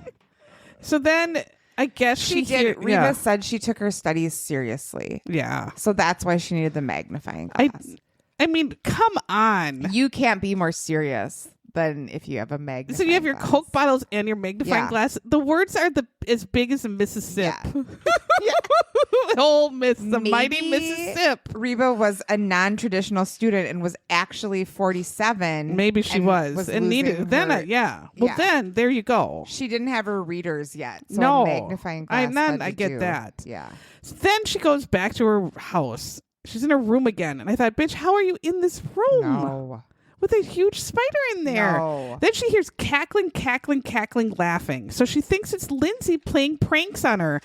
So then I guess She did. Reba said she took her studies seriously. Yeah. So that's why she needed the magnifying glass. I mean, come on. You can't be more serious than if you have a magnifying So you have your glass. Coke bottles and your magnifying Yeah. glass. The words are as big as a Mississippi. Yeah. The mighty Maybe Mississippi. Reba was a non-traditional student and was actually 47. Maybe she and was and needed. losing Then, her- yeah. Well, Yeah. then there you go. She didn't have her readers yet. So No. a magnifying glass. had I to get do. that. Yeah. So then she goes back to her house. She's in her room again, and I thought, bitch, how are you in this room No. with a huge spider in there? No. Then she hears cackling, laughing. So she thinks it's Lindsay playing pranks on her.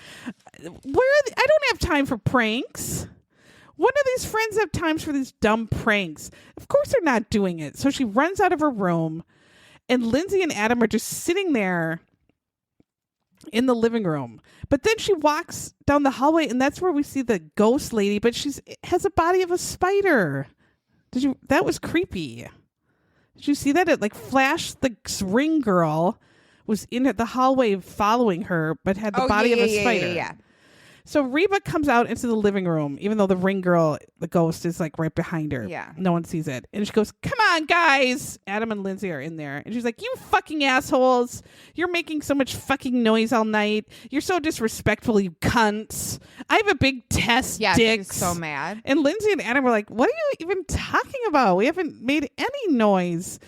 I don't have time for pranks. When do these friends have times for these dumb pranks? Of course they're not doing it. So she runs out of her room, and Lindsay and Adam are just sitting there in the living room. But then she walks down the hallway, and that's where we see the ghost lady, but has a body of a spider. That was creepy. Did you see that? It like flashed. The ring girl was in the hallway following her, but had the body of a spider. Yeah. So Reba comes out into the living room, even though the ring girl, the ghost, is like right behind her. Yeah. No one sees it. And she goes, come on, guys. Adam and Lindsay are in there. And she's like, you fucking assholes. You're making so much fucking noise all night. You're so disrespectful, you cunts. I have a big test, Yeah, dicks. she's so mad. And Lindsay and Adam were like, what are you even talking about? We haven't made any noise.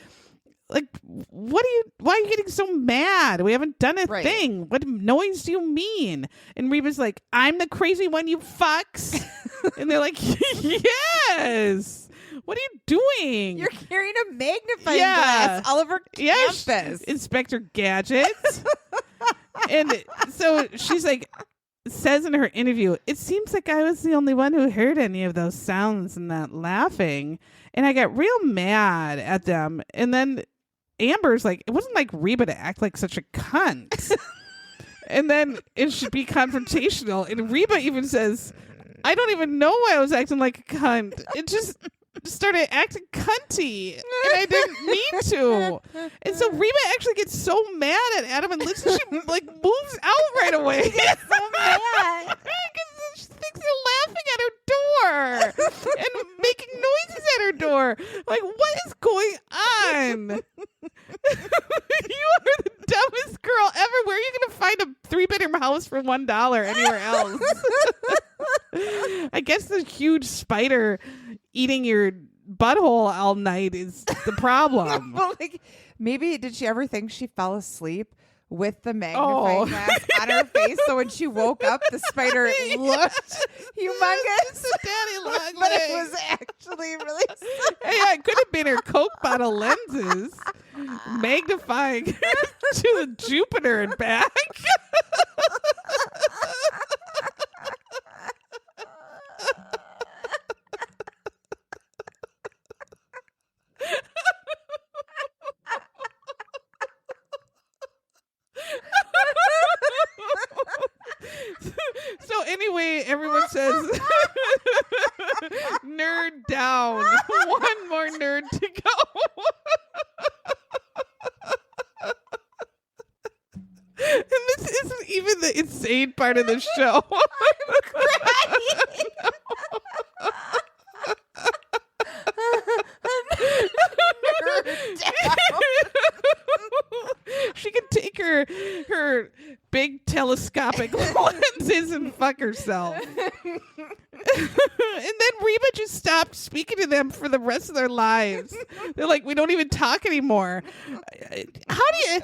Like, why are you getting so mad? We haven't done a Right. thing. What noise do you mean? And Reba's like, I'm the crazy one, you fucks. And they're like, yes. What are you doing? You're carrying a magnifying Yeah. glass all over Yes, campus. Inspector Gadget. And so she's like, says in her interview, it seems like I was the only one who heard any of those sounds and that laughing. And I got real mad at them. And then Amber's like, it wasn't like Reba to act like such a cunt. And then it should be confrontational. And Reba even says, I don't even know why I was acting like a cunt. It just started acting cunty. And I didn't mean to. And so Reba actually gets so mad at Adam and Lindsay, she like moves out right away. so mad. Because she thinks they're laughing at her door and making noises at her door. Like, what is going on? You are the dumbest girl ever. Where are you going to find a 3-bedroom house for $1 anywhere else? I guess the huge spider eating your butthole all night is the problem. Well, like, maybe did she ever think she fell asleep with the magnifying glass on her face? So when she woke up, the spider looked humongous. It's a daddy long But leg. it was actually really Yeah, it could have been her Coke bottle lenses magnifying to the Jupiter and back. So anyway, everyone says nerd down insane part of the show. She can take her big telescopic lenses and fuck herself. And then Reba just stopped speaking to them for the rest of their lives. They're like, we don't even talk anymore. How do you...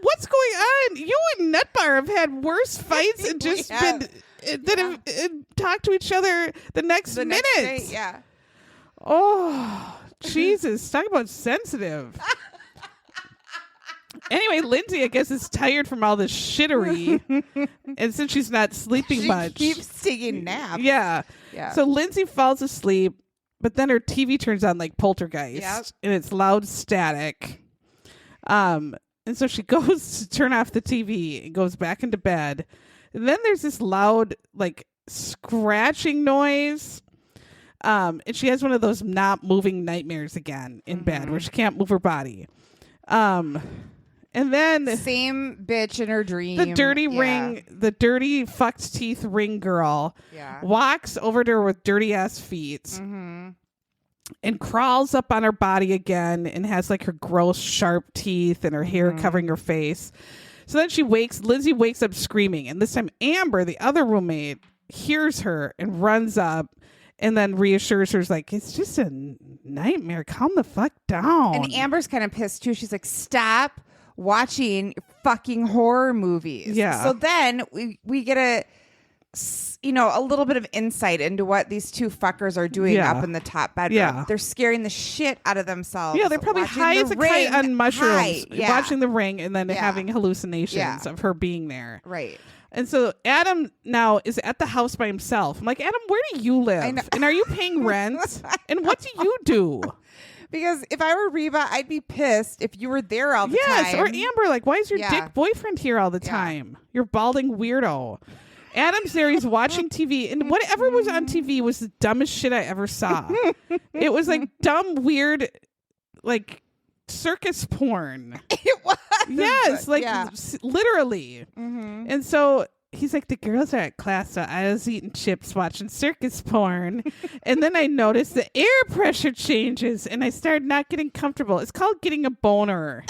What's going on? You and Nutbar have had worse fights and just been... that have talked to each other the next minute. Day, yeah. Oh, Jesus. Talk about sensitive. Anyway, Lindsay, I guess, is tired from all this shittery. And since she's not sleeping much. She keeps taking naps. Yeah. So Lindsay falls asleep, but then her TV turns on like Poltergeist. Yep. And it's loud static. And so she goes to turn off the TV and goes back into bed. And then there's this loud, like, scratching noise. And she has one of those not moving nightmares again in bed where she can't move her body. And then same bitch in her dream. the dirty ring, the dirty fucked teeth ring girl walks over to her with dirty ass feet and crawls up on her body again and has like her gross sharp teeth and her hair covering her face. So then Lindsay wakes up screaming, and this time Amber, the other roommate, hears her and runs up and then reassures her, like, it's just a nightmare. Calm the fuck down. And Amber's kind of pissed too. She's like, stop watching fucking horror movies. Yeah. So then we get a little bit of insight into what these two fuckers are doing up in the top bedroom. Yeah. They're scaring the shit out of themselves. Yeah, they're probably high as a kite on mushrooms, Yeah. watching The Ring, and then having hallucinations of her being there. Right. And so Adam now is at the house by himself. I'm like, Adam, where do you live? And are you paying rent? And what do you do? Because if I were Reba, I'd be pissed if you were there all the time. Yes, or Amber, like, why is your dick boyfriend here all the time? You're balding weirdo. Adam's there, he's watching TV, and whatever was on TV was the dumbest shit I ever saw. It was like dumb, weird, like circus porn. It was. Yes, like literally. And so he's like, the girls are at class, so I was eating chips watching circus porn. And then I noticed the air pressure changes and I started not getting comfortable. It's called getting a boner.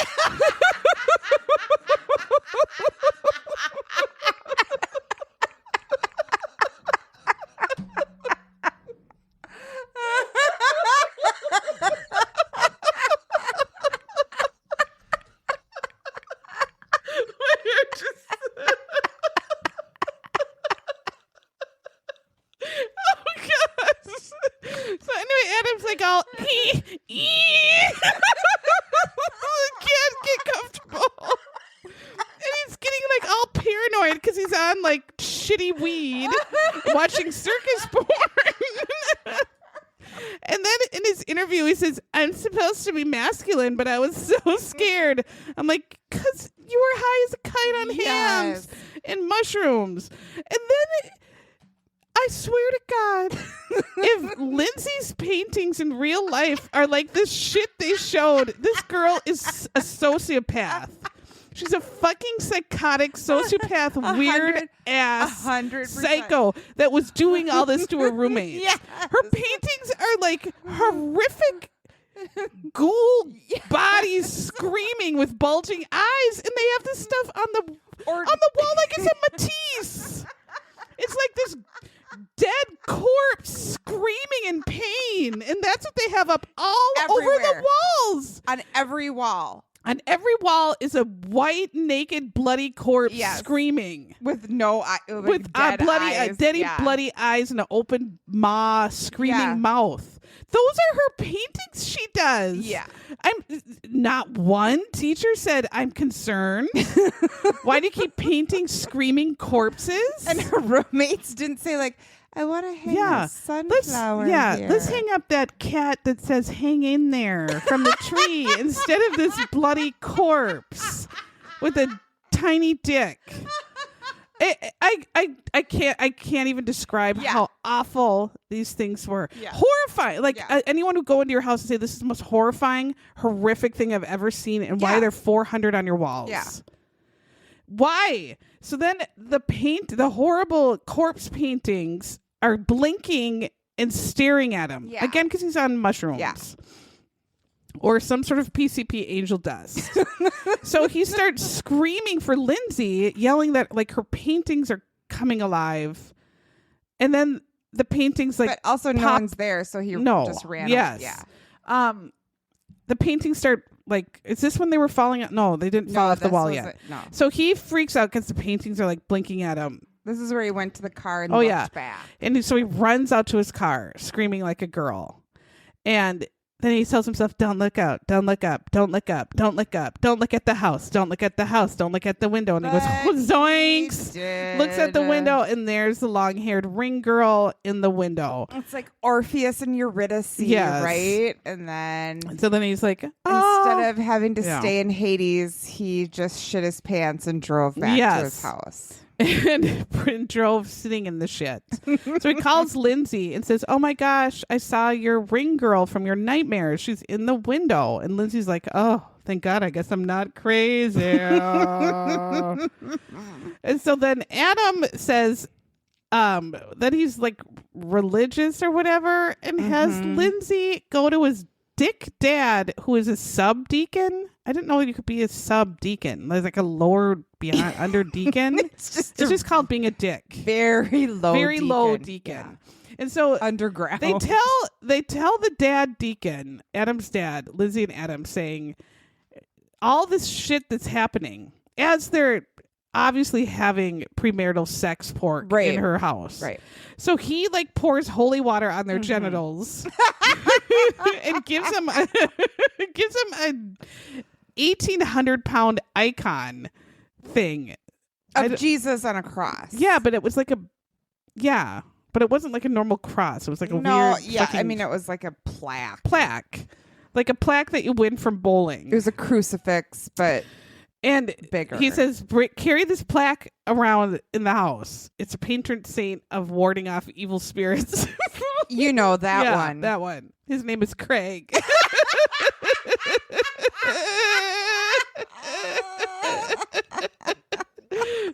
So anyway, Adam's like all can't get comfortable, and he's getting like all paranoid because he's on like shitty weed, watching circus porn. And then in his interview, he says, "I'm supposed to be masculine, but I was so scared." I'm like, "'Cause you were high as a kite on hams and mushrooms," and then. I swear to God, if Lindsay's paintings in real life are like this shit they showed, this girl is a sociopath. She's a fucking psychotic sociopath, weird ass 100%. psycho that was doing all this to her roommates. Yes. Her paintings are like horrific ghoul bodies screaming with bulging eyes, and they have this stuff on the wall like it's a Matisse. It's like this dead corpse screaming in pain, and that's what they have up all Everywhere. over the walls. On every wall. On every wall is a white, naked, bloody corpse screaming with no eye, with dead bloody, eyes. bloody eyes and an open maw, screaming mouth. Those are her paintings she does. Yeah. I'm not one teacher said, I'm concerned. Why do you keep painting screaming corpses? And her roommates didn't say like, I want to hang a sunflower here. Let's hang up that cat that says hang in there from the tree instead of this bloody corpse with a tiny dick. I can't even describe how awful these things were. Horrifying. Like anyone who go into your house and say this is the most horrifying, horrific thing I've ever seen, and why are there 400 on your walls? Yeah. Why? So then the horrible corpse paintings are blinking and staring at him. Yeah. Again, because he's on mushrooms. Yeah. Or some sort of PCP angel dust. So he starts screaming for Lindsay, yelling that like her paintings are coming alive. And then the paintings like but also no one's there, so he just ran. Yes. Yeah. The paintings start like, is this when they were falling out? No, they didn't fall off the wall yet. No. So he freaks out because the paintings are like blinking at him. This is where he went to the car and looked back. And so he runs out to his car screaming like a girl. And then he tells himself, don't look out, don't look up, don't look up, don't look up, don't look at the house, don't look at the house, don't look at the window. And he goes, oh, zoinks, looks at the window, and there's the long-haired ring girl in the window. It's like Orpheus and Eurydice, right? And then so then he's like, instead of having to stay in Hades, he just shit his pants and drove back to his house. And drove sitting in the shit. So he calls Lindsay and says, oh my gosh, I saw your ring girl from your nightmares. She's in the window. And Lindsay's like, oh, thank God, I guess I'm not crazy. And so then Adam says that he's like religious or whatever and has Lindsay go to his dick dad, who is a sub-deacon. I didn't know you could be a sub-deacon. There's like a lower beyond under deacon. it's just called being a dick. Very low deacon. Yeah. And so underground. They tell the dad deacon, Adam's dad, Lindsay and Adam, saying all this shit that's happening as they're obviously having premarital sex pork in her house. Right. So he like pours holy water on their genitals and gives them a 1,800-pound icon thing of Jesus on a cross. Yeah, but it was like but it wasn't like a normal cross. It was like a weird. Yeah, I mean, it was like a plaque, like a plaque that you win from bowling. It was a crucifix, but. And bigger. He says, carry this plaque around in the house. It's a patron saint of warding off evil spirits. You know that one. That one. His name is Craig.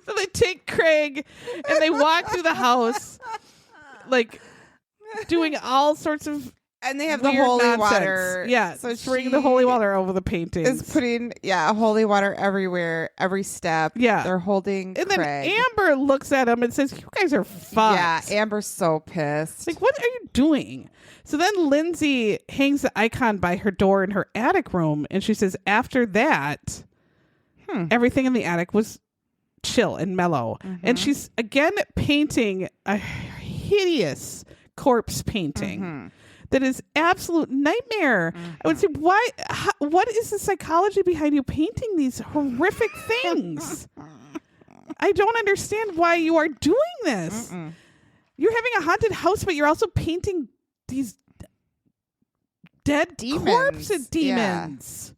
So they take Craig and they walk through the house, like doing all sorts of. And they have the holy nonsense. water. Yeah. So spraying the holy water over the paintings. Is putting, holy water everywhere, every step. Yeah. They're holding And Craig. then Amber looks at him and says, you guys are fucked. Yeah, Amber's so pissed. Like, what are you doing? So then Lindsay hangs the icon by her door in her attic room. And she says, after that, everything in the attic was chill and mellow. And she's, again, painting a hideous corpse painting. That is absolute nightmare. I would say, what is the psychology behind you painting these horrific things? I don't understand why you are doing this. You're having a haunted house, but you're also painting these dead corpse demons.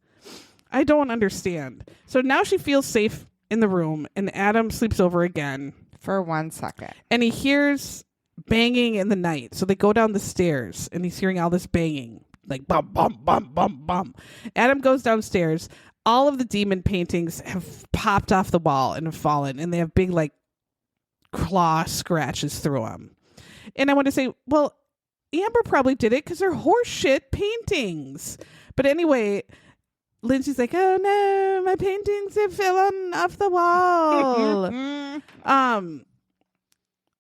I don't understand. So now she feels safe in the room, and Adam sleeps over again. For 1 second. And he hears banging in the night. So they go down the stairs and he's hearing all this banging, like bum, bum, bum, bum, bum. Adam goes downstairs. All of the demon paintings have popped off the wall and have fallen, and they have big like claw scratches through them. And I want to say, well, Amber probably did it because they're horseshit paintings. But anyway, Lindsay's like, oh no, my paintings have fallen off the wall.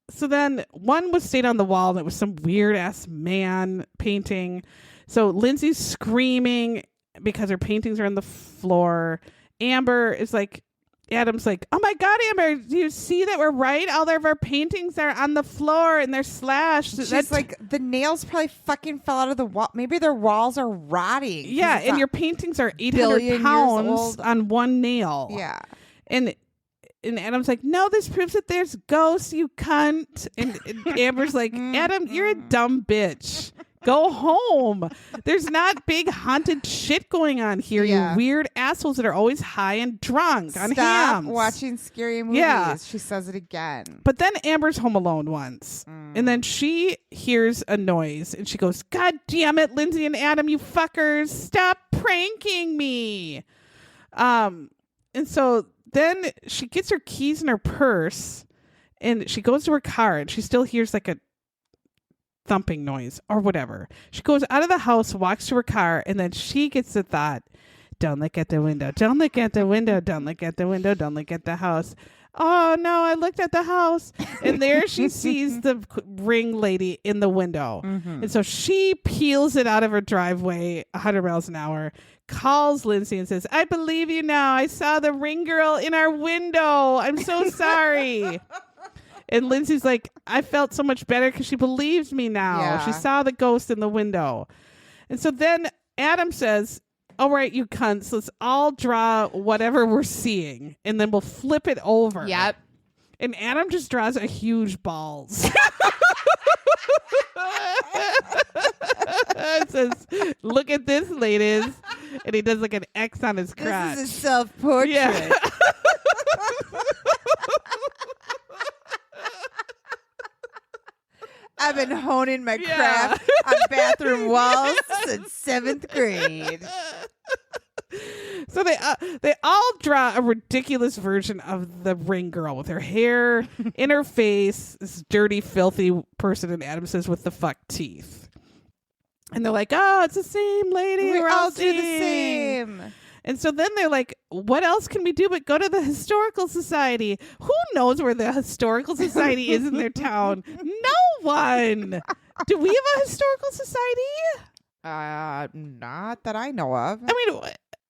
So then one was stayed on the wall, and it was some weird ass man painting. So Lindsay's screaming because her paintings are on the floor. Amber is like, Adam's like, oh my God, Amber, do you see that we're right? All of our paintings are on the floor and they're slashed. She's like, the nails probably fucking fell out of the wall. Maybe their walls are rotting. Yeah, and your paintings are 800 pounds on one nail. Yeah. And Adam's like, no, this proves that there's ghosts, you cunt. And Amber's like, Adam, you're a dumb bitch. Go home. There's not big haunted shit going on here, you weird assholes that are always high and drunk on Stop hams. watching scary movies. Yeah. She says it again. But then Amber's home alone once. And then she hears a noise and she goes, God damn it, Lindsay and Adam, you fuckers. Stop pranking me. And so then she gets her keys in her purse and she goes to her car and she still hears like a thumping noise or whatever. She goes out of the house, walks to her car, and then she gets the thought, don't look at the window, don't look at the window, don't look at the window, don't look at the house. Oh no, I looked at the house. And there she sees the ring lady in the window. And so she peels it out of her driveway 100 miles an hour, calls Lindsay and says, I believe you now. I saw the ring girl in our window. I'm so sorry. And Lindsay's like, I felt so much better because she believes me now. Yeah. She saw the ghost in the window. And so then Adam says, all right, you cunts, let's all draw whatever we're seeing, and then we'll flip it over. Yep. And Adam just draws a huge balls. It says, look at this, ladies. And he does like an X on his crotch. This is a self-portrait. Yeah. I've been honing my craft on bathroom walls since 7th grade. So they all draw a ridiculous version of the ring girl with her hair in her face, this dirty, filthy person, and Adam says, with the fuck teeth. And they're like, oh, it's the same lady. We we're all seeing. do the same. And so then they're like, what else can we do but go to the Historical Society? Who knows where the Historical Society is in their town? No one. Do we have a Historical Society? Not that I know of. I mean,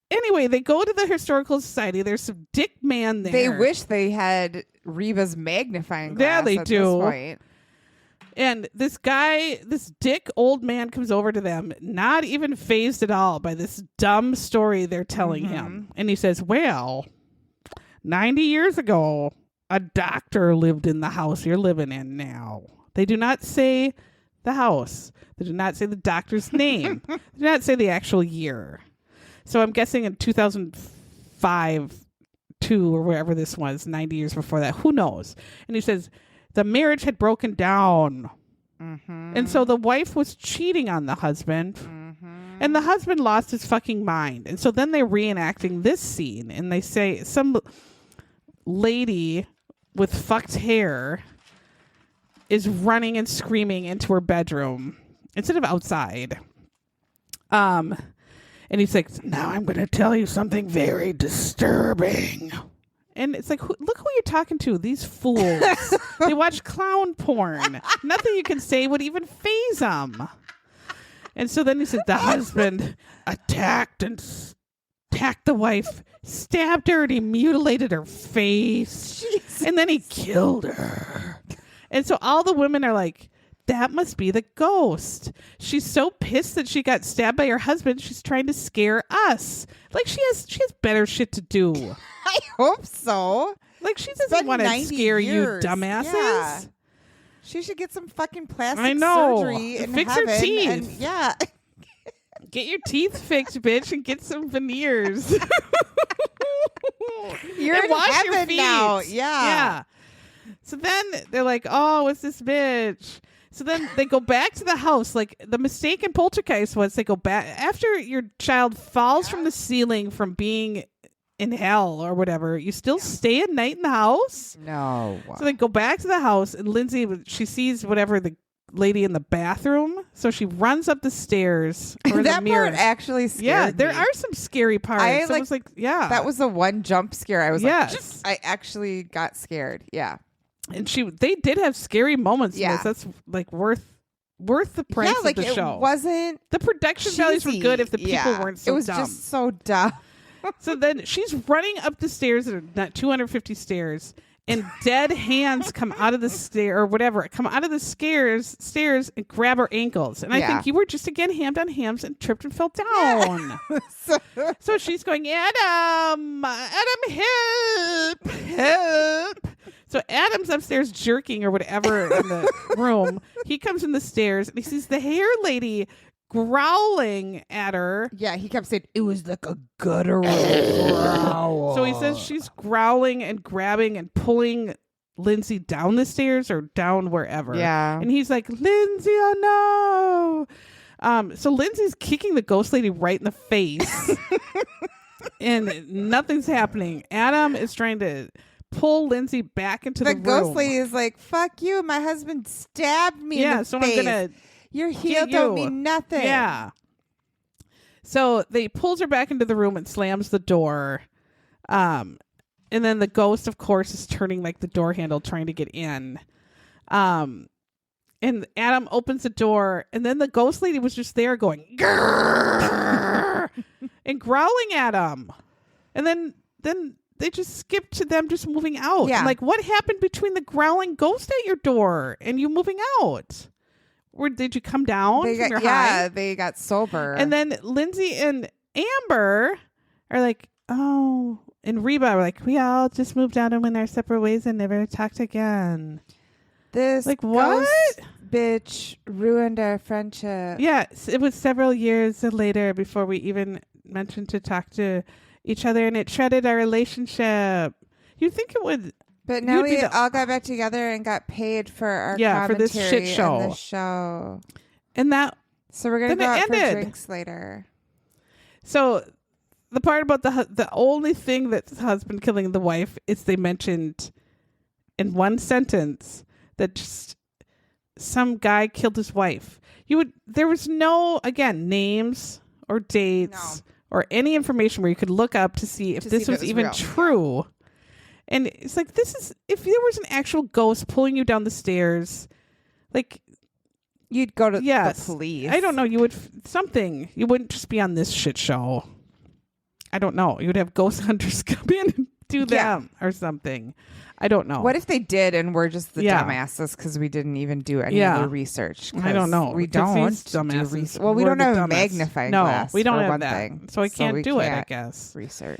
anyway, they go to the Historical Society. There's some dick man there. They wish they had Reva's magnifying glass. Yeah, they at do. This point. And this guy, this dick old man comes over to them, not even fazed at all by this dumb story they're telling him. And he says, well, 90 years ago, a doctor lived in the house you're living in now. They do not say the house. They do not say the doctor's name. They do not say the actual year. So I'm guessing in 2005, 2, or wherever this was, 90 years before that. Who knows? And he says, the marriage had broken down. And so the wife was cheating on the husband. And the husband lost his fucking mind. And so then they're reenacting this scene. And they say some lady with fucked hair is running and screaming into her bedroom instead of outside. And he's like, now I'm going to tell you something very disturbing. And it's like, look who you're talking to. These fools. They watch clown porn. Nothing you can say would even faze them. And so then he said the husband attacked the wife, stabbed her, and he mutilated her face. Jesus. And then he killed her. And so all the women are like, that must be the ghost. She's so pissed that she got stabbed by her husband. She's trying to scare us. Like she has better shit to do. I hope so. Like she doesn't want to scare years. you, dumbasses. Yeah. She should get some fucking plastic surgery and fix her teeth. And, yeah. Get your teeth fixed, bitch, and get some veneers. You're and in wash heaven your feet. now. Yeah. So then they're like, oh, what's this bitch? So then they go back to the house. Like the mistake in Poltergeist was they go back after your child falls from the ceiling from being in hell or whatever. You still stay at night in the house? No. So they go back to the house and Lindsay, she sees whatever the lady in the bathroom. So she runs up the stairs. Or that the mirror. part actually scared Yeah, me. there are some scary parts. I was like, yeah. That was the one jump scare. I was Yes. like, I actually got scared. Yeah. And they did have scary moments. Yeah. In this. That's like worth the price Yeah, like of the show. it wasn't The production values were cheesy. good if the people Yeah. weren't so It was dumb. just so dumb. So then she's running up the stairs, or not 250 stairs, and dead hands come out of the stair or whatever, come out of the stairs and grab her ankles. And I Yeah. think you were just again hammed on hams and tripped and fell down. So she's going, Adam, help. So Adam's upstairs jerking or whatever in the room. He comes in the stairs and he sees the hair lady growling at her. Yeah, he kept saying it was like a guttural growl. So he says she's growling and grabbing and pulling Lindsay down the stairs or down wherever. Yeah. And he's like, Lindsay, oh no. So Lindsay's kicking the ghost lady right in the face. and nothing's happening. Adam is trying to pull Lindsay back into the room. The ghost lady is like, "Fuck you! My husband stabbed me in the so face. I'm gonna Your heel get don't you." mean nothing." Yeah. So they pulls her back into the room and slams the door. And then the ghost, of course, is turning like the door handle, trying to get in. And Adam opens the door, and then the ghost lady was just there going, "Grrr," and growling at him. And then they just skipped to them just moving out. Yeah. I'm like, what happened between the growling ghost at your door and you moving out? Or did you come down from your high? They got sober. And then Lindsay and Amber are like, oh, and Reba are like, we all just moved out and went our separate ways and never talked again. This Like, what? ghost bitch ruined our friendship. Yeah, it was several years later before we even mentioned to talk to each other, and it shredded our relationship. You'd think it would. But now You'd be we the- all got back together and got paid for our Yeah, for this commentary shit show. on the show. And that, So we're gonna Then go it out for ended. drinks later. so the part about the only thing that's husband killing the wife is they mentioned in one sentence that just some guy killed his wife. There was no, again, names or dates or any information where you could look up to see if To this see if was it was even real. true. And it's like, if there was an actual ghost pulling you down the stairs, like, You'd go to yes, the police. I don't know. You would something. You wouldn't just be on this shit show. I don't know. You would have ghost hunters come in and do them or something. I don't know. What if they did and we're just the Yeah. dumbasses because we didn't even do any Yeah. other research? I don't know. We Because don't these do dumbasses research. Well, we were don't the have a dumbest. magnifying No, glass. we don't for have one that. thing. So I can't we do it, I can't guess. Research.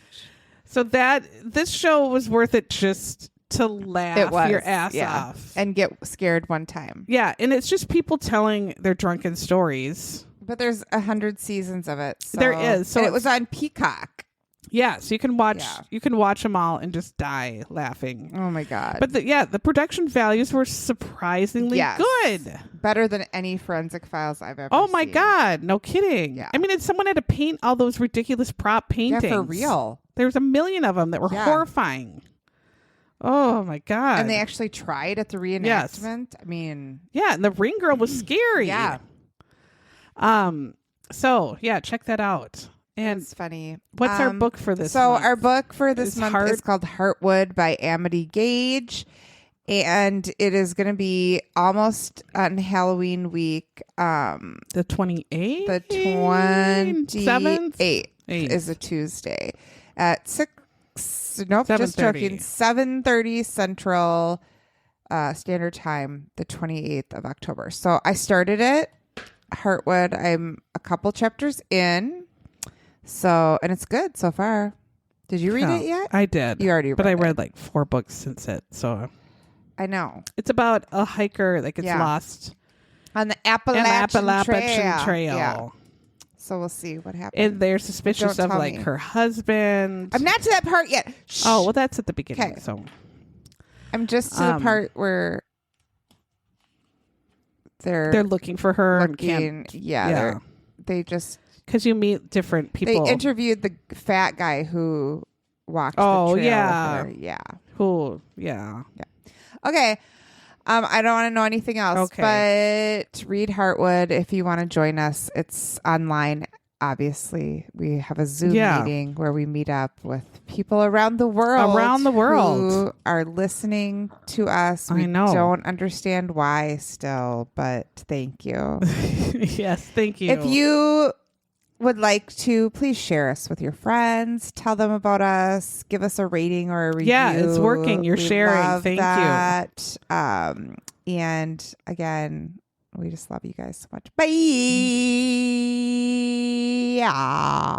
So this show was worth it just to laugh It was your ass yeah. off. and get scared one time. Yeah, and it's just people telling their drunken stories. But there's 100 seasons of it. So. There is. So And it was on Peacock. Yeah, so you can watch Yeah. them all and just die laughing. Oh my god! But the production values were surprisingly Yes. good. Better than any Forensic Files I've ever. Oh my seen. god, no kidding. Yeah. I mean, someone had to paint all those ridiculous prop Yeah, paintings. for real. There's a million of them that were Yeah. horrifying. Oh my god. And they actually tried at the reenactment. I mean, yeah, and the ring girl was scary. Yeah. So yeah, check that out. And it's funny. what's our book for this So month? our book for this Is month is called Heartwood by Amity Gage. And it is going to be almost on Halloween week. the 28th? The 28th is a Tuesday at 6. Nope, just 7:30. joking. 7:30 Central Standard Time, the 28th of October. So I started it, Heartwood. I'm a couple chapters in. So, and it's good so far. Did you read it yet? I did. You already read But I it. read like 4 books since it. So I know. it's about a hiker that gets Yeah. lost On the in Appalachian, Appalachian Trail. Yeah. So we'll see what happens. And they're suspicious Don't of tell like me. her husband. I'm not to that part yet. Shh. Oh, well, that's at the beginning. 'Kay. So I'm just to the part where they're looking for her and looking. can't. Yeah. They just Because you meet different people. they interviewed the fat guy who walked. Oh, the trail yeah. with her. Yeah. Who, yeah. Okay. I don't want to know anything else. Okay. But read Heartwood if you want to join us. It's online. Obviously, we have a Zoom meeting where we meet up with people around the world. Who are listening to us. We don't understand why still, but thank you. Yes, thank you. If you would like to, please share us with your friends. Tell them about us. Give us a rating or a review. Yeah, it's working. You're We sharing. love Thank that. And again, we just love you guys so much. Bye. Yeah.